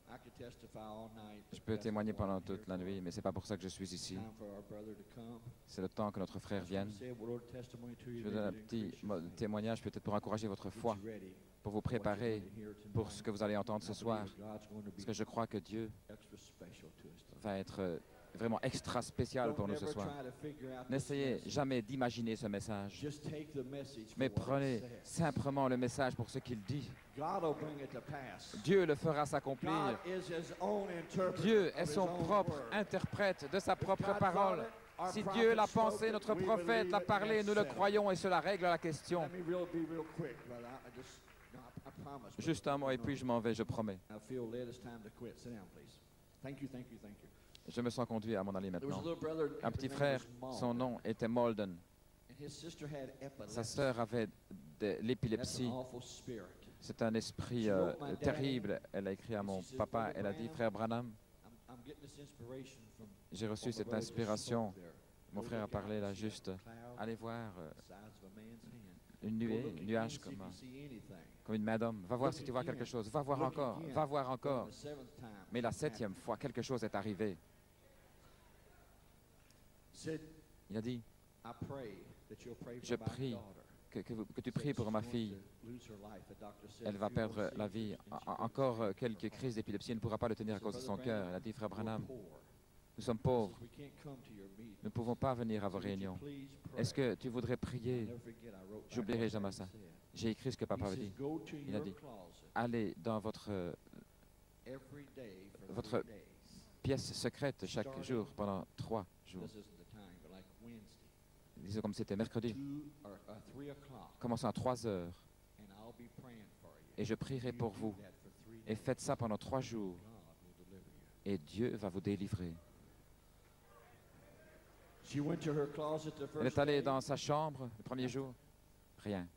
I could testify all night, Je but peux that's témoigner not what pendant I'm here toute la for. nuit, mais c'est pas pour ça que je suis ici. Time for our brother to come. C'est le temps que notre frère I just vienne. want to say a little testimony to you, Je vous donne un maybe to petit increase your faith. témoignage peut-être pour encourager votre Get foi, you ready pour vous for what you're préparer going to hear pour tonight. ce que vous allez entendre I ce believe soir. that God's going to Parce be que je crois que Dieu extra special to us tonight. va être vraiment extra spécial Don't pour nous ce never soir. try to figure out this N'essayez message. jamais d'imaginer ce message, Just take the message for mais what it prenez says. simplement le message pour ce qu'il dit. God will bring it to pass. Dieu le fera s'accomplir. God is his own interpreter Dieu of est his son own propre word. interprète de sa If propre God parole. thought it, our Si prophet Dieu l'a spoke pensé, it, notre we prophète believe l'a it, and parlé, that's nous le settled. croyons et cela règle la question. Let me be real quick, brother. I promise. brother. Juste un mot et puis je m'en vais, je promets. I feel led. It's time to quit. Sit down, please. Thank you. Je me sens conduit à m'en aller There was a maintenant. little brother. Un his petit name frère, was Malden, son nom était Malden. and his sister had Sa epilepsy. sœur avait de That's l'épilepsie. an awful spirit. C'est un esprit terrible. Elle a écrit à mon papa, elle a dit, frère Branham, I'm getting this inspiration from j'ai reçu what my cette brother just inspiration. spoke there. Mon Go frère a look parlé out, là see juste. a cloud Allez voir the size of a man's hand. une Go nuée, look un again, nuage see if comme, you see anything. comme une main d'homme. Va voir Look si tu vois again. quelque chose. Va voir Look encore. again. Va voir But encore. the seventh time, Mais la something 7e fois, quelque chose est arrivé. said, Il a dit I pray that you'll pray Je for my prie daughter. que tu pries pour ma fille. Elle va perdre la vie. Encore quelques crises d'épilepsie. Elle ne pourra pas le tenir à cause de son cœur. Elle a dit, frère Branham, nous sommes pauvres. Nous ne pouvons pas venir à vos réunions. Est-ce que tu voudrais prier? J'oublierai jamais ça. J'ai écrit ce que papa avait dit. Il a dit, allez dans votre pièce secrète chaque jour pendant 3 jours. Disons comme c'était mercredi. Commençons à 3 heures. Et je prierai pour vous. Et faites ça pendant 3 jours. Et Dieu va vous délivrer. Elle est allée dans sa chambre le premier jour. Rien.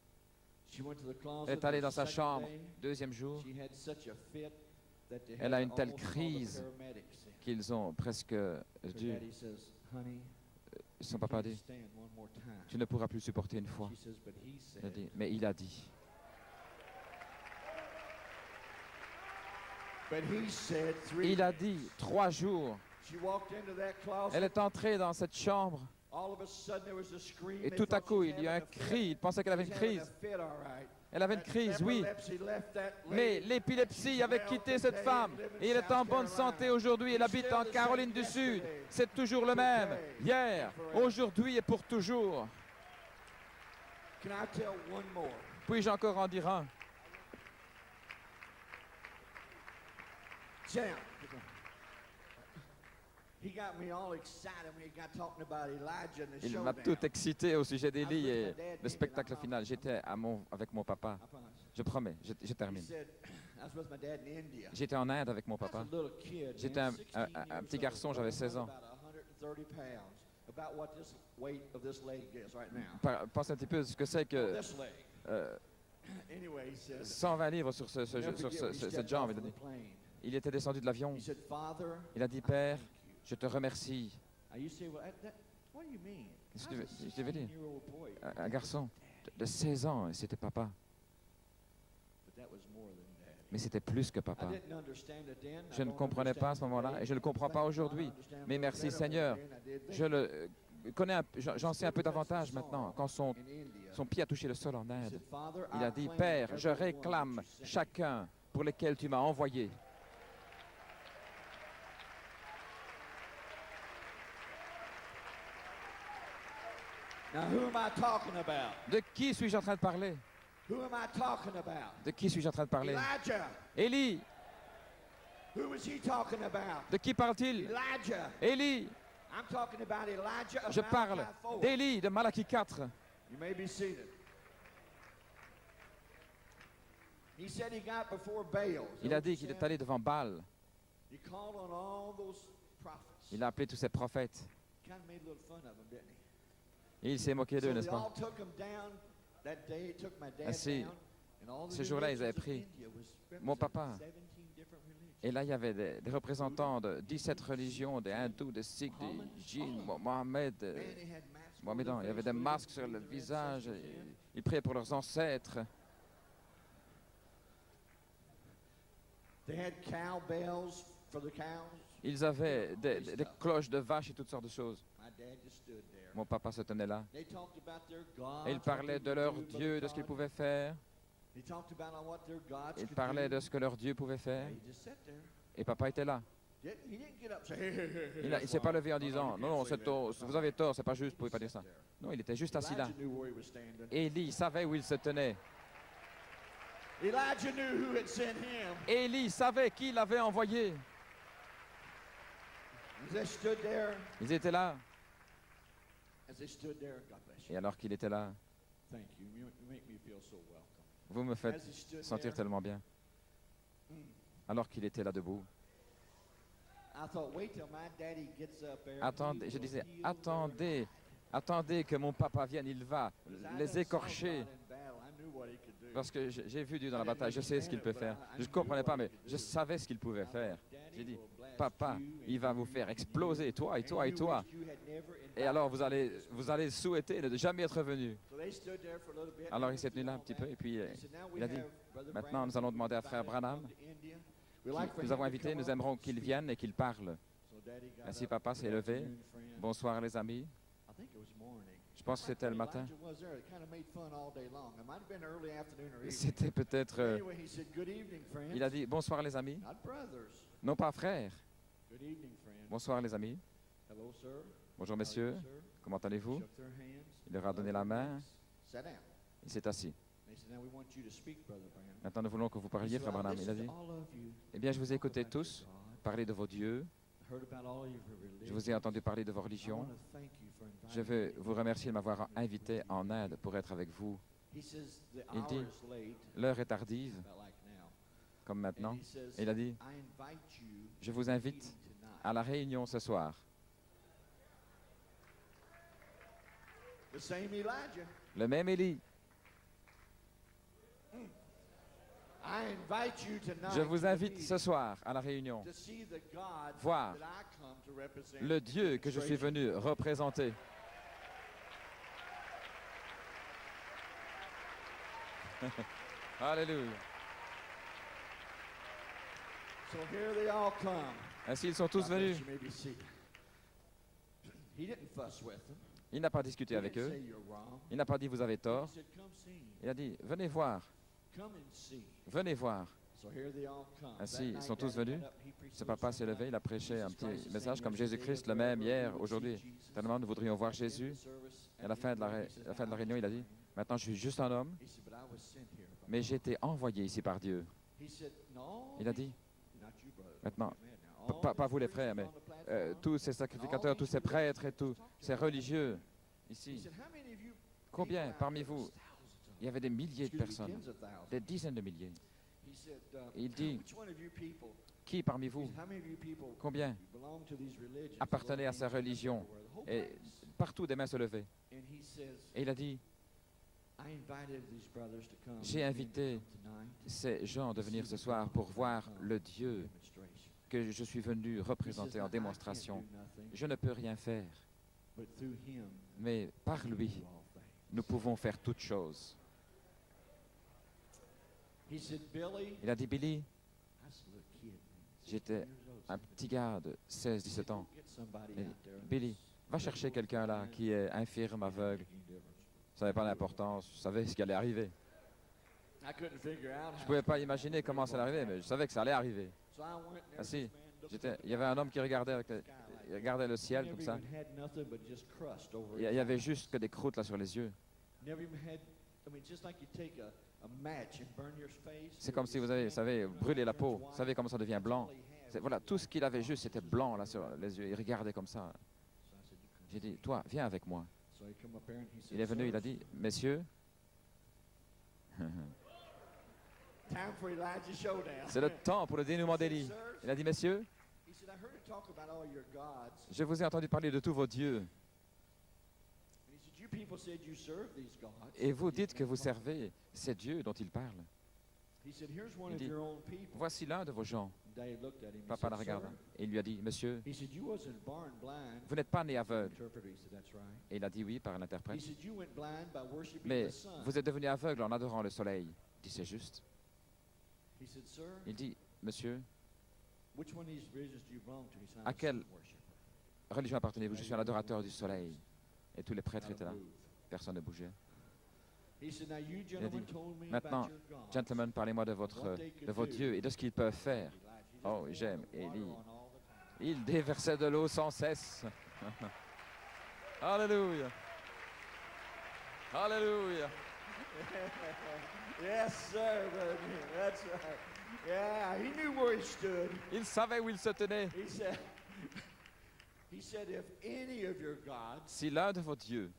Elle est allée dans sa chambre le 2e jour. Elle a une telle crise qu'ils ont presque dû. Son papa a dit, tu ne pourras plus supporter une fois. Elle a dit, mais il a dit. Il a dit 3 jours. Elle est entrée dans cette chambre et tout à coup il y a un cri. Il pensait qu'elle avait une crise. Elle avait une crise, oui. Mais l'épilepsie avait quitté cette femme et elle est en bonne santé aujourd'hui. Elle habite en Caroline du Sud. C'est toujours le même. Hier, aujourd'hui et pour toujours. Puis-je encore en dire un? Il m'a tout excité au sujet d'Élie et le spectacle final. J'étais avec mon papa. Je promets, je termine. J'étais en Inde avec mon papa. J'étais un petit garçon, j'avais 16 ans. Pensez un petit peu ce que c'est que 120 livres sur cette jambe. il était descendu de l'avion. He said, Father, Il a dit, I Père, thank you. je te remercie. Now you say, well, what do you mean? Qu'est-ce que How's je devais a dire? 16-year-old boy? Un garçon de 16 ans, et c'était papa. But that was more than that. Mais c'était plus que I papa. didn't understand it then. I Je ne don't comprenais pas à ce understand moment-là today. et je ne le comprends pas Thank God aujourd'hui. I understand Mais a little merci better Seigneur, today than I did je then. le connais, j'en sais un peu davantage maintenant. Quand In India, son pied a touché le sol en he Inde, said, Father, il I a dit, claim Père, je every one réclame that you sent me. chacun pour lesquels tu m'as envoyé. Now who am I talking about? De qui suis-je en train de parler? Who am I talking about? De qui suis-je en train de parler? Elijah. Élie. Who is he talking about? De qui parle-t-il? Elijah. Élie. I'm talking about Elijah of Je parle Malachi 4. d'Élie de Malachie 4. You may be seated. He said he got before Baal. Il a dit qu'il est allé devant Baal. He called on all those prophets. Il a appelé tous ses prophètes. Kind of made a little fun of them, didn't he? Et il s'est moqué d'eux, So n'est-ce they pas? all took him down that day. Took my dad Ainsi, down. And all the ce jour-là, ils avaient religions of pris India was mon papa. represented 17 different religions. Et là, il y avait des représentants de 17 religions, des hindous, des sikhs, des djinns, Mohamed, Man, they had masks on Mohamedans. their Il y avait face des where they masques could sur see le their visage. ancestors in. Ils priaient pour leurs ancêtres. They had cowbells for the cows. Ils avaient des cloches de vaches et toutes sortes de choses. My dad just stood there. Mon papa se tenait là. They talked about their gods. Et ils parlaient de leur Dieu, de ce qu'ils pouvaient faire. They talked about what their gods Ils could parlaient do. de ce que leur Dieu pouvait faire. He just sat there. Et papa était là. He didn't get up and say, hey, hey, hey, Il that's ne s'est pas wrong. levé en No, you disant, can't non, non, say c'est that. tort, That's not vous avez right. tort, c'est pas juste, vous He pouvez pas dire just ça. sat there. Non, il était juste assis là. Elijah knew where he was standing. Élie savait où il se tenait. Elijah knew who had sent him. Élie savait qui l'avait envoyé. As they stood there, Ils étaient là. as they stood there, God bless you. Et alors qu'il était là, Thank you. You make me feel so welcome. vous me faites As he stood sentir there, tellement bien. Alors qu'il était là debout. I thought, wait till my daddy gets up there. Attendez, je disais, attendez, attendez que mon papa vienne, il va les écorcher. Parce que j'ai vu Dieu dans la bataille, je sais ce qu'il peut faire. Je ne comprenais pas, mais je savais ce qu'il pouvait faire. J'ai dit, papa, il va vous faire exploser, toi et toi et toi. Et alors vous allez souhaiter de ne jamais être venu. Alors il s'est tenu là un petit peu et puis il a dit, maintenant nous allons demander à frère Branham, qui nous avons invité, nous aimerons qu'il vienne et qu'il parle. Ainsi papa s'est levé. Bonsoir les amis. Je pense que c'était le matin. C'était peut-être... il a dit, bonsoir les amis. Non pas frères. Bonsoir les amis. Bonjour messieurs. Comment allez-vous? Il leur a donné la main. Il s'est assis. Maintenant, nous voulons que vous parliez, frère Branham. Il a dit, eh bien, je vous ai écouté tous parler de vos dieux. Je vous ai entendu parler de vos religions. Je veux vous remercier de m'avoir invité en Inde pour être avec vous. Il dit, l'heure est tardive, comme maintenant. Et il a dit, je vous invite à la réunion ce soir. Le même Élie. Je vous invite ce soir à la réunion, voir le Dieu que je suis venu représenter. Alléluia. Ainsi, ils sont tous venus. Il n'a pas discuté avec eux. Il n'a pas dit vous avez tort. Il a dit venez voir. Venez voir. Ainsi, ils sont tous venus. Ce papa s'est levé, il a prêché un petit message comme Jésus-Christ, le même hier, aujourd'hui. Tellement nous voudrions voir Jésus. Et à la fin de la réunion, il a dit, maintenant je suis juste un homme, mais j'ai été envoyé ici par Dieu. Il a dit, maintenant, pas vous les frères, mais tous ces sacrificateurs, tous ces prêtres et tous ces religieux ici, combien parmi vous, il y avait des milliers de personnes, des dizaines de milliers. Il dit, qui parmi vous, combien appartenait à sa religion? Et partout des mains se levaient. Et il a dit, I invited these brothers to come. J'ai invité tonight. ces gens de venir ce soir pour voir le Dieu Demonstration. que je suis venu représenter en démonstration. Je ne peux rien faire, But through him, mais par lui, do all things. nous pouvons faire toutes choses. He said, Billy, Il a dit, Billy, I was a little kid, man. 16 j'étais years old, un 17. petit gars de 16-17 ans. Get somebody Et out there. Billy, va chercher quelqu'un là qui est infirme, aveugle. Ça n'avait pas d'importance, je savais ce qui allait arriver. I couldn't figure out Je ne how. pouvais pas imaginer comment ça allait arriver, mais je savais que ça allait arriver. So I went and there Ah was si, this man looking up il y avait un homme qui regardait, at the sky il like regardait le that. ciel Never comme ça. even had nothing but just crust over Il his y avait eyes. juste que des croûtes là sur les yeux. Never even had, I mean, just like you take a match and burn your face. C'est comme si vous avez, brûlé la peau. Vous savez comment ça devient blanc. Voilà, tout ce qu'il avait juste, c'était blanc là sur les yeux. Il regardait comme ça. J'ai dit, toi, viens avec moi. Il est venu, il a dit, messieurs, Time for Elijah showdown. c'est le temps pour le dénouement d'Élie. Il a dit, messieurs, He said, I heard you talk about all your gods. je vous ai entendu parler de tous vos dieux. And he said, you people said you serve these gods. Et vous dites que vous servez ces dieux dont il parle. He said, here's one Il of dit, your own people. Voici l'un de vos gens. Dave looked at him. He Papa la said, regarda. "Sir," Et il lui a dit, monsieur, he said, you wasn't born blind. vous n'êtes pas né aveugle. Interpreter, he said, that's right. Et il a dit oui par He l'interprète. said, you went blind by worshiping Mais the sun. vous êtes devenu aveugle en adorant le soleil. Il dit, c'est juste. He said, sir, Il dit, monsieur, which one of these religions do you belong to? He said, à I'm a quelle sun worshiper. religion appartenez-vous? Je suis un adorateur du soleil. Et tous les prêtres Not étaient a là. move. Personne ne bougeait. He said, now you Il a gentlemen dit, told me maintenant, about your gods. gentlemen, parlez-moi de vos dieux et de ce qu'ils peuvent faire. Oh, j'aime Élie. Il déversait de l'eau sans cesse. Alléluia. Alléluia. Yes, sir, brother. That's right. Yeah, he knew where he stood. Il savait où il se tenait. He said, if any of your gods Si l'un de vos dieux,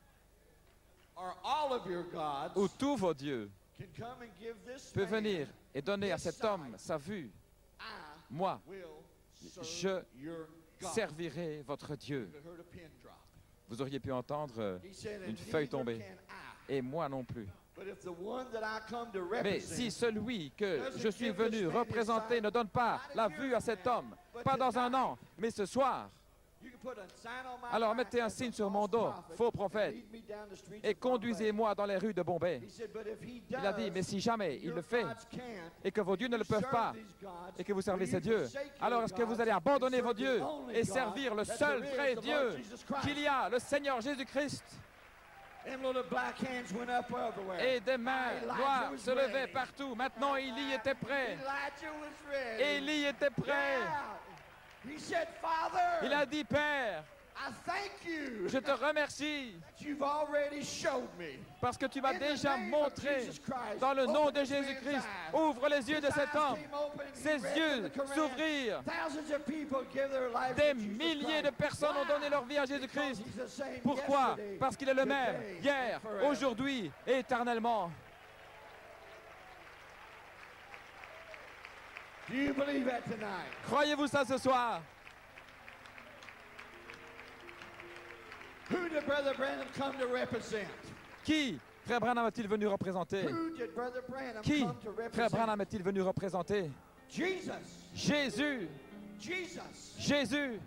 or all of your gods ou tous vos dieux, can come and give this peut man, venir et donner à cet homme sa vue, I moi, will serve je your God. servirai votre Dieu. You could heard a pin drop. Vous auriez pu entendre He said, une and feuille neither tomber. can I. Et moi non plus. But if the one that I come to Mais represent si celui que je suis venu doesn't give this man représenter his ne donne pas sight, la not vue à cet here, homme, but pas dans un tonight, an, mais ce soir, you can put a sign on my alors back mettez un as a signe sur false mon dos, prophet, faux and prophète, lead me down the streets et of Bombay. conduisez-moi dans les rues de Bombay. He said, but if he Il a dit, does, mais si jamais il your le fait, gods can't, et que vos dieux ne le peuvent serve pas, these gods, et que vous servez will ces you dieux, forsake your alors est-ce que vous gods allez and abandonner vos serve the dieux only et God servir le that seul there vrai is, the Dieu Lord Jesus Christ? qu'il y a, le Seigneur Jésus-Christ? Them little black hands went up everywhere. Et des mains Elijah noires was se levaient ready. partout. Maintenant, Élie était prêt. Elijah was ready. Élie était prêt. Yeah. He said, Father, Il a dit, Père, I thank you je te remercie that you've already showed me. parce que tu m'as In the déjà name of montré Jesus Christ, dans le nom open de this man's Jésus-Christ. eyes. Ouvre les yeux de His cet eyes homme. came open, he Ses read yeux the command. s'ouvrirent. Thousands of people give their lives Des to Jesus milliers de Christ. personnes ont donné leur vie à Because Jésus-Christ. he's the same Pourquoi? yesterday, Parce qu'il est le même, today, hier, and forever. aujourd'hui et éternellement. Do you believe that tonight? Croyez-vous ça ce soir? Who did Brother Branham come to represent? Qui, Frère Branham, est-il venu représenter? Who did Brother Branham Qui, come to Frère represent? Branham, est-il venu représenter? Jesus. Jésus. Jesus. Jésus.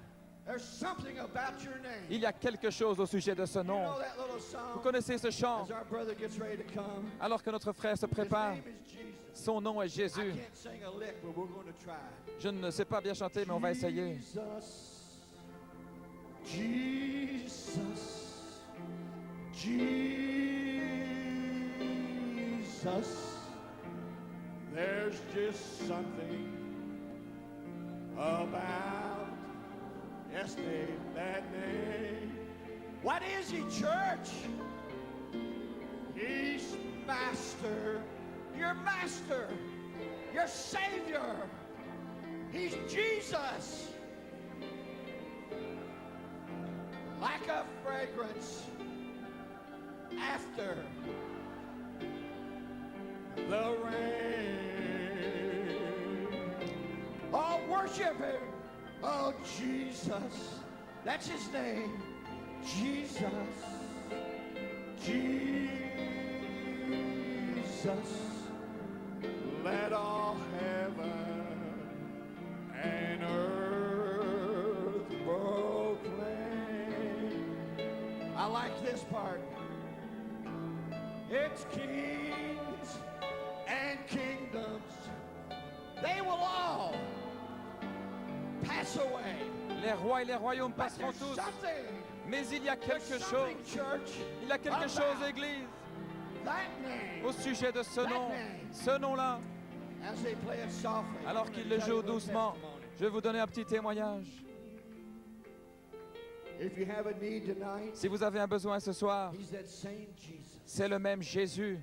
There's something about your name. Il y a quelque chose au sujet de ce You nom. know that little song? Vous connaissez ce chant? As our brother gets ready to come. Alors que notre frère se His prépare, name is Jesus. son nom est I Jésus. can't sing a lick, but we're going to try. Je ne sais pas bien chanter, mais on va essayer. Jesus. Jesus. There's just something about yes, name, that name. What is he, church? He's master, your master, your savior. He's Jesus. Like a fragrance after the rain. Oh, worship him. Oh, Jesus. That's his name. Jesus. Jesus. Jesus, let all heaven and earth proclaim. I like this part. It's kings and kingdoms, they will all pass away. Les rois et les royaumes But passeront there's tous. something, Mais il y a quelque there's chose. something, church, Il y a quelque chose, Église, that name. au sujet de ce nom. Ce nom-là. As they play it softly, Alors I'm qu'il gonna le tell you joue a little doucement, testimony. je vais vous donner un petit témoignage. If you have a need tonight, Si vous avez un besoin ce soir, he's that same Jesus. c'est le même Jésus,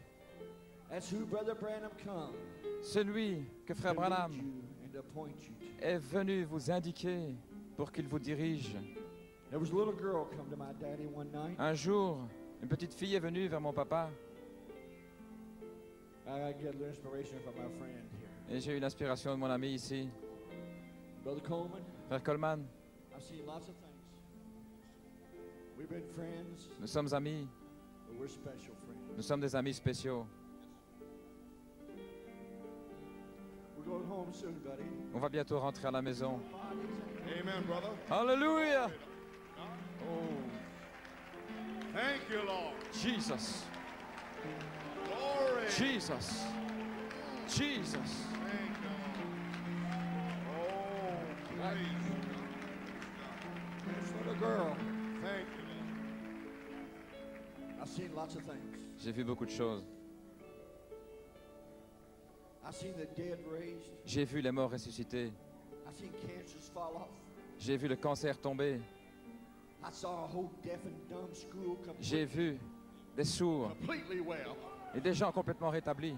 That's who Brother Branham come celui que Frère to lead Branham you and to point you to. est venu vous indiquer pour qu'il vous dirige. There was a little girl come to my daddy one night. Un jour, une petite fille est venue vers mon papa I get a little inspiration from my friend here. et j'ai eu l'inspiration de mon ami ici, Brother Coleman, Frère Coleman. I've seen lots of things. We've been friends, Nous sommes amis, but we're special friends. nous sommes des amis spéciaux. We're going home soon, buddy. On va bientôt rentrer à la maison. Amen, brother. Alléluia! Thank you, Lord. Jesus, Glory. Jesus, Jesus. Thank you, Lord. Oh, praise This little girl, God. Thank you, Lord. I've seen lots of things. J'ai vu beaucoup de choses. I've seen the dead raised. J'ai vu les morts ressuscités. I've seen cancers fall off. J'ai vu le cancer tomber. I saw a whole deaf and dumb school J'ai vu des sourds Completely well. et des gens complètement rétablis.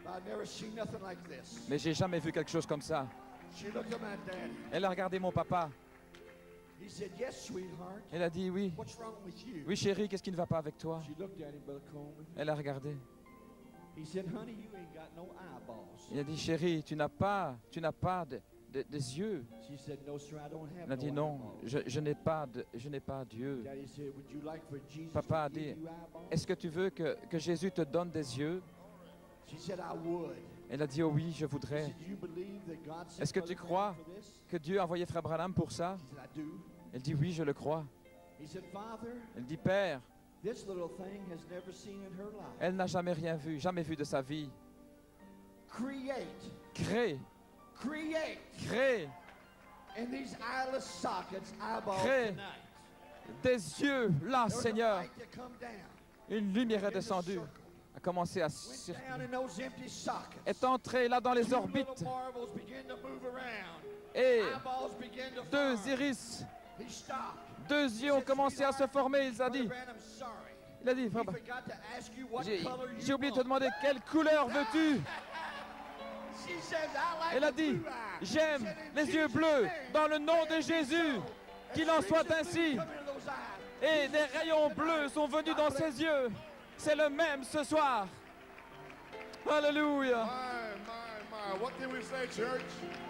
I've never seen nothing like this. Mais j'ai jamais vu quelque chose comme ça. She looked at my daddy. Elle a regardé mon papa. He said, "Yes, sweetheart. Elle a dit oui. What's wrong with you?" Oui chérie, qu'est-ce qui ne va pas avec toi? She looked at him, Brother Coleman. Elle a regardé. He said, "Honey, you ain't got no eyeballs." Il a dit chérie, tu n'as pas des yeux. She said, "No, sir, I don't have Elle a dit no non, eyeballs." je n'ai pas Dieu. Daddy said, "Would you like for Jesus Papa a to give dit, you eyeballs?" est-ce que tu veux que Jésus te donne des yeux? She said, "I would." Elle a dit oh oui, je He voudrais. said, "Do you believe that God sent Est-ce que Brother tu crois Branham for this?" que Dieu a envoyé Frère Branham pour ça? She said, "I do." Elle dit oui, je le crois. He said, "Father, Elle dit Père, this little thing has never seen in her life. elle n'a jamais rien vu, jamais vu de sa vie. Create, Crée, crée in these eyeless sockets, eyeballs Crée. tonight. des yeux là, There was a Seigneur. light that come down, Une lumière est descendue, a commencé à went circuler, down in those empty sockets. est entrée là dans les Two little orbites marbles began to move around. et Eyeballs began to deux form. iris, He stopped. deux yeux ont commencé à se former. Il a Brother dit, Branham, sorry. il a dit, He Frère, forgot to ask you what j'ai color you j'ai oublié de te want. demander quelle couleur veux-tu. She says, I like Elle a the dit, blue eyes. j'aime She said, in les yeux Jesus' bleus name, dans le nom de let it be Jésus. so. Qu'il As en soit rays of ainsi. blue come into those eyes. Et des rayons bleus sont venus dans ses yeux. C'est le même ce soir. Alléluia. My. What can we say, church?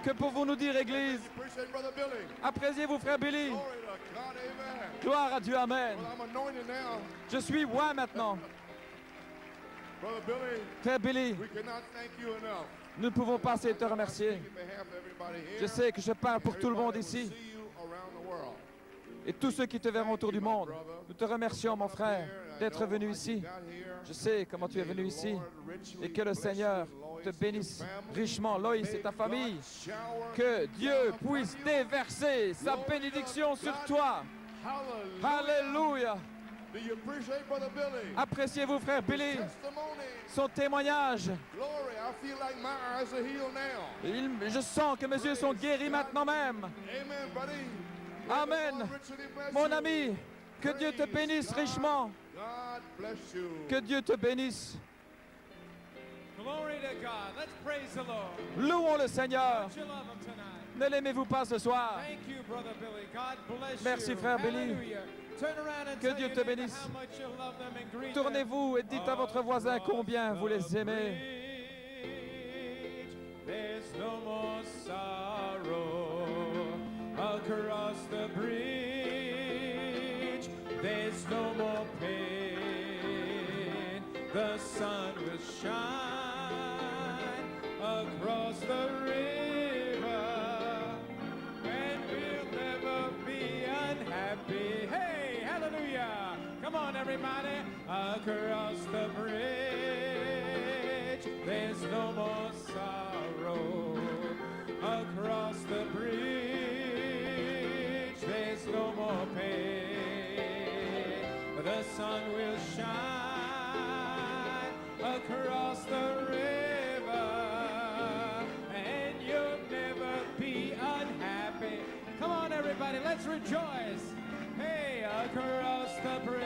Que pouvons-nous dire, Église? Appreciate Brother Billy. Appréciez-vous, frère Billy. Glory to God, amen. Gloire à Dieu, Amen. Well, I'm anointed now. Je suis roi maintenant. Brother Billy, Frère Billy, we cannot thank you enough. nous ne pouvons pas assez te remercier. On behalf of everybody here, Je sais que je parle pour tout le monde everybody ici will see you around the world. et tous ceux qui te verront autour du monde. Nous te remercions, mon frère, d'être venu ici. Je sais comment tu es venu ici et que le Seigneur te bénisse richement, Loïs et ta famille. Que Dieu puisse déverser sa bénédiction sur toi. Alléluia. Do you appreciate Brother Billy? Appréciez-vous, frère Billy, Testimony. son témoignage. Glory. I feel like my eyes are healed now. Je sens que mes yeux sont guéris maintenant même. Amen, buddy. Amen. Mon ami, que Dieu te bénisse richement. God bless you. Que Dieu te bénisse. Glory to God. Let's praise the Lord. Louons le Seigneur. Don't you love him tonight? Ne l'aimez-vous pas ce soir? Thank you, Brother Billy. God bless Merci, you. frère Billy. Hallelujah. Turn around and Que tell Dieu your te neighbor bénisse. how much you love them and greet them. Tournez-vous et dites à votre voisin combien vous les aimez. Bridge, there's no more sorrow across the bridge. There's no more pain. The sun will everybody. Across the bridge, there's no more sorrow. Across the bridge, there's no more pain. The sun will shine across the river, and you'll never be unhappy. Come on, everybody, let's rejoice. Hey, across the bridge,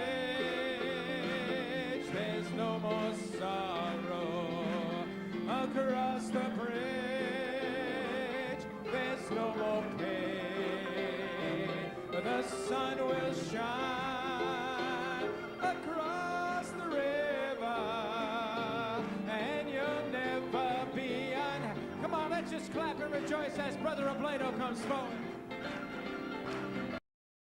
there's no more sorrow. Across the bridge, there's no more pain. The sun will shine across the river, and you'll never be unhappy. Come on, let's just clap and rejoice as Brother Ablato comes forward.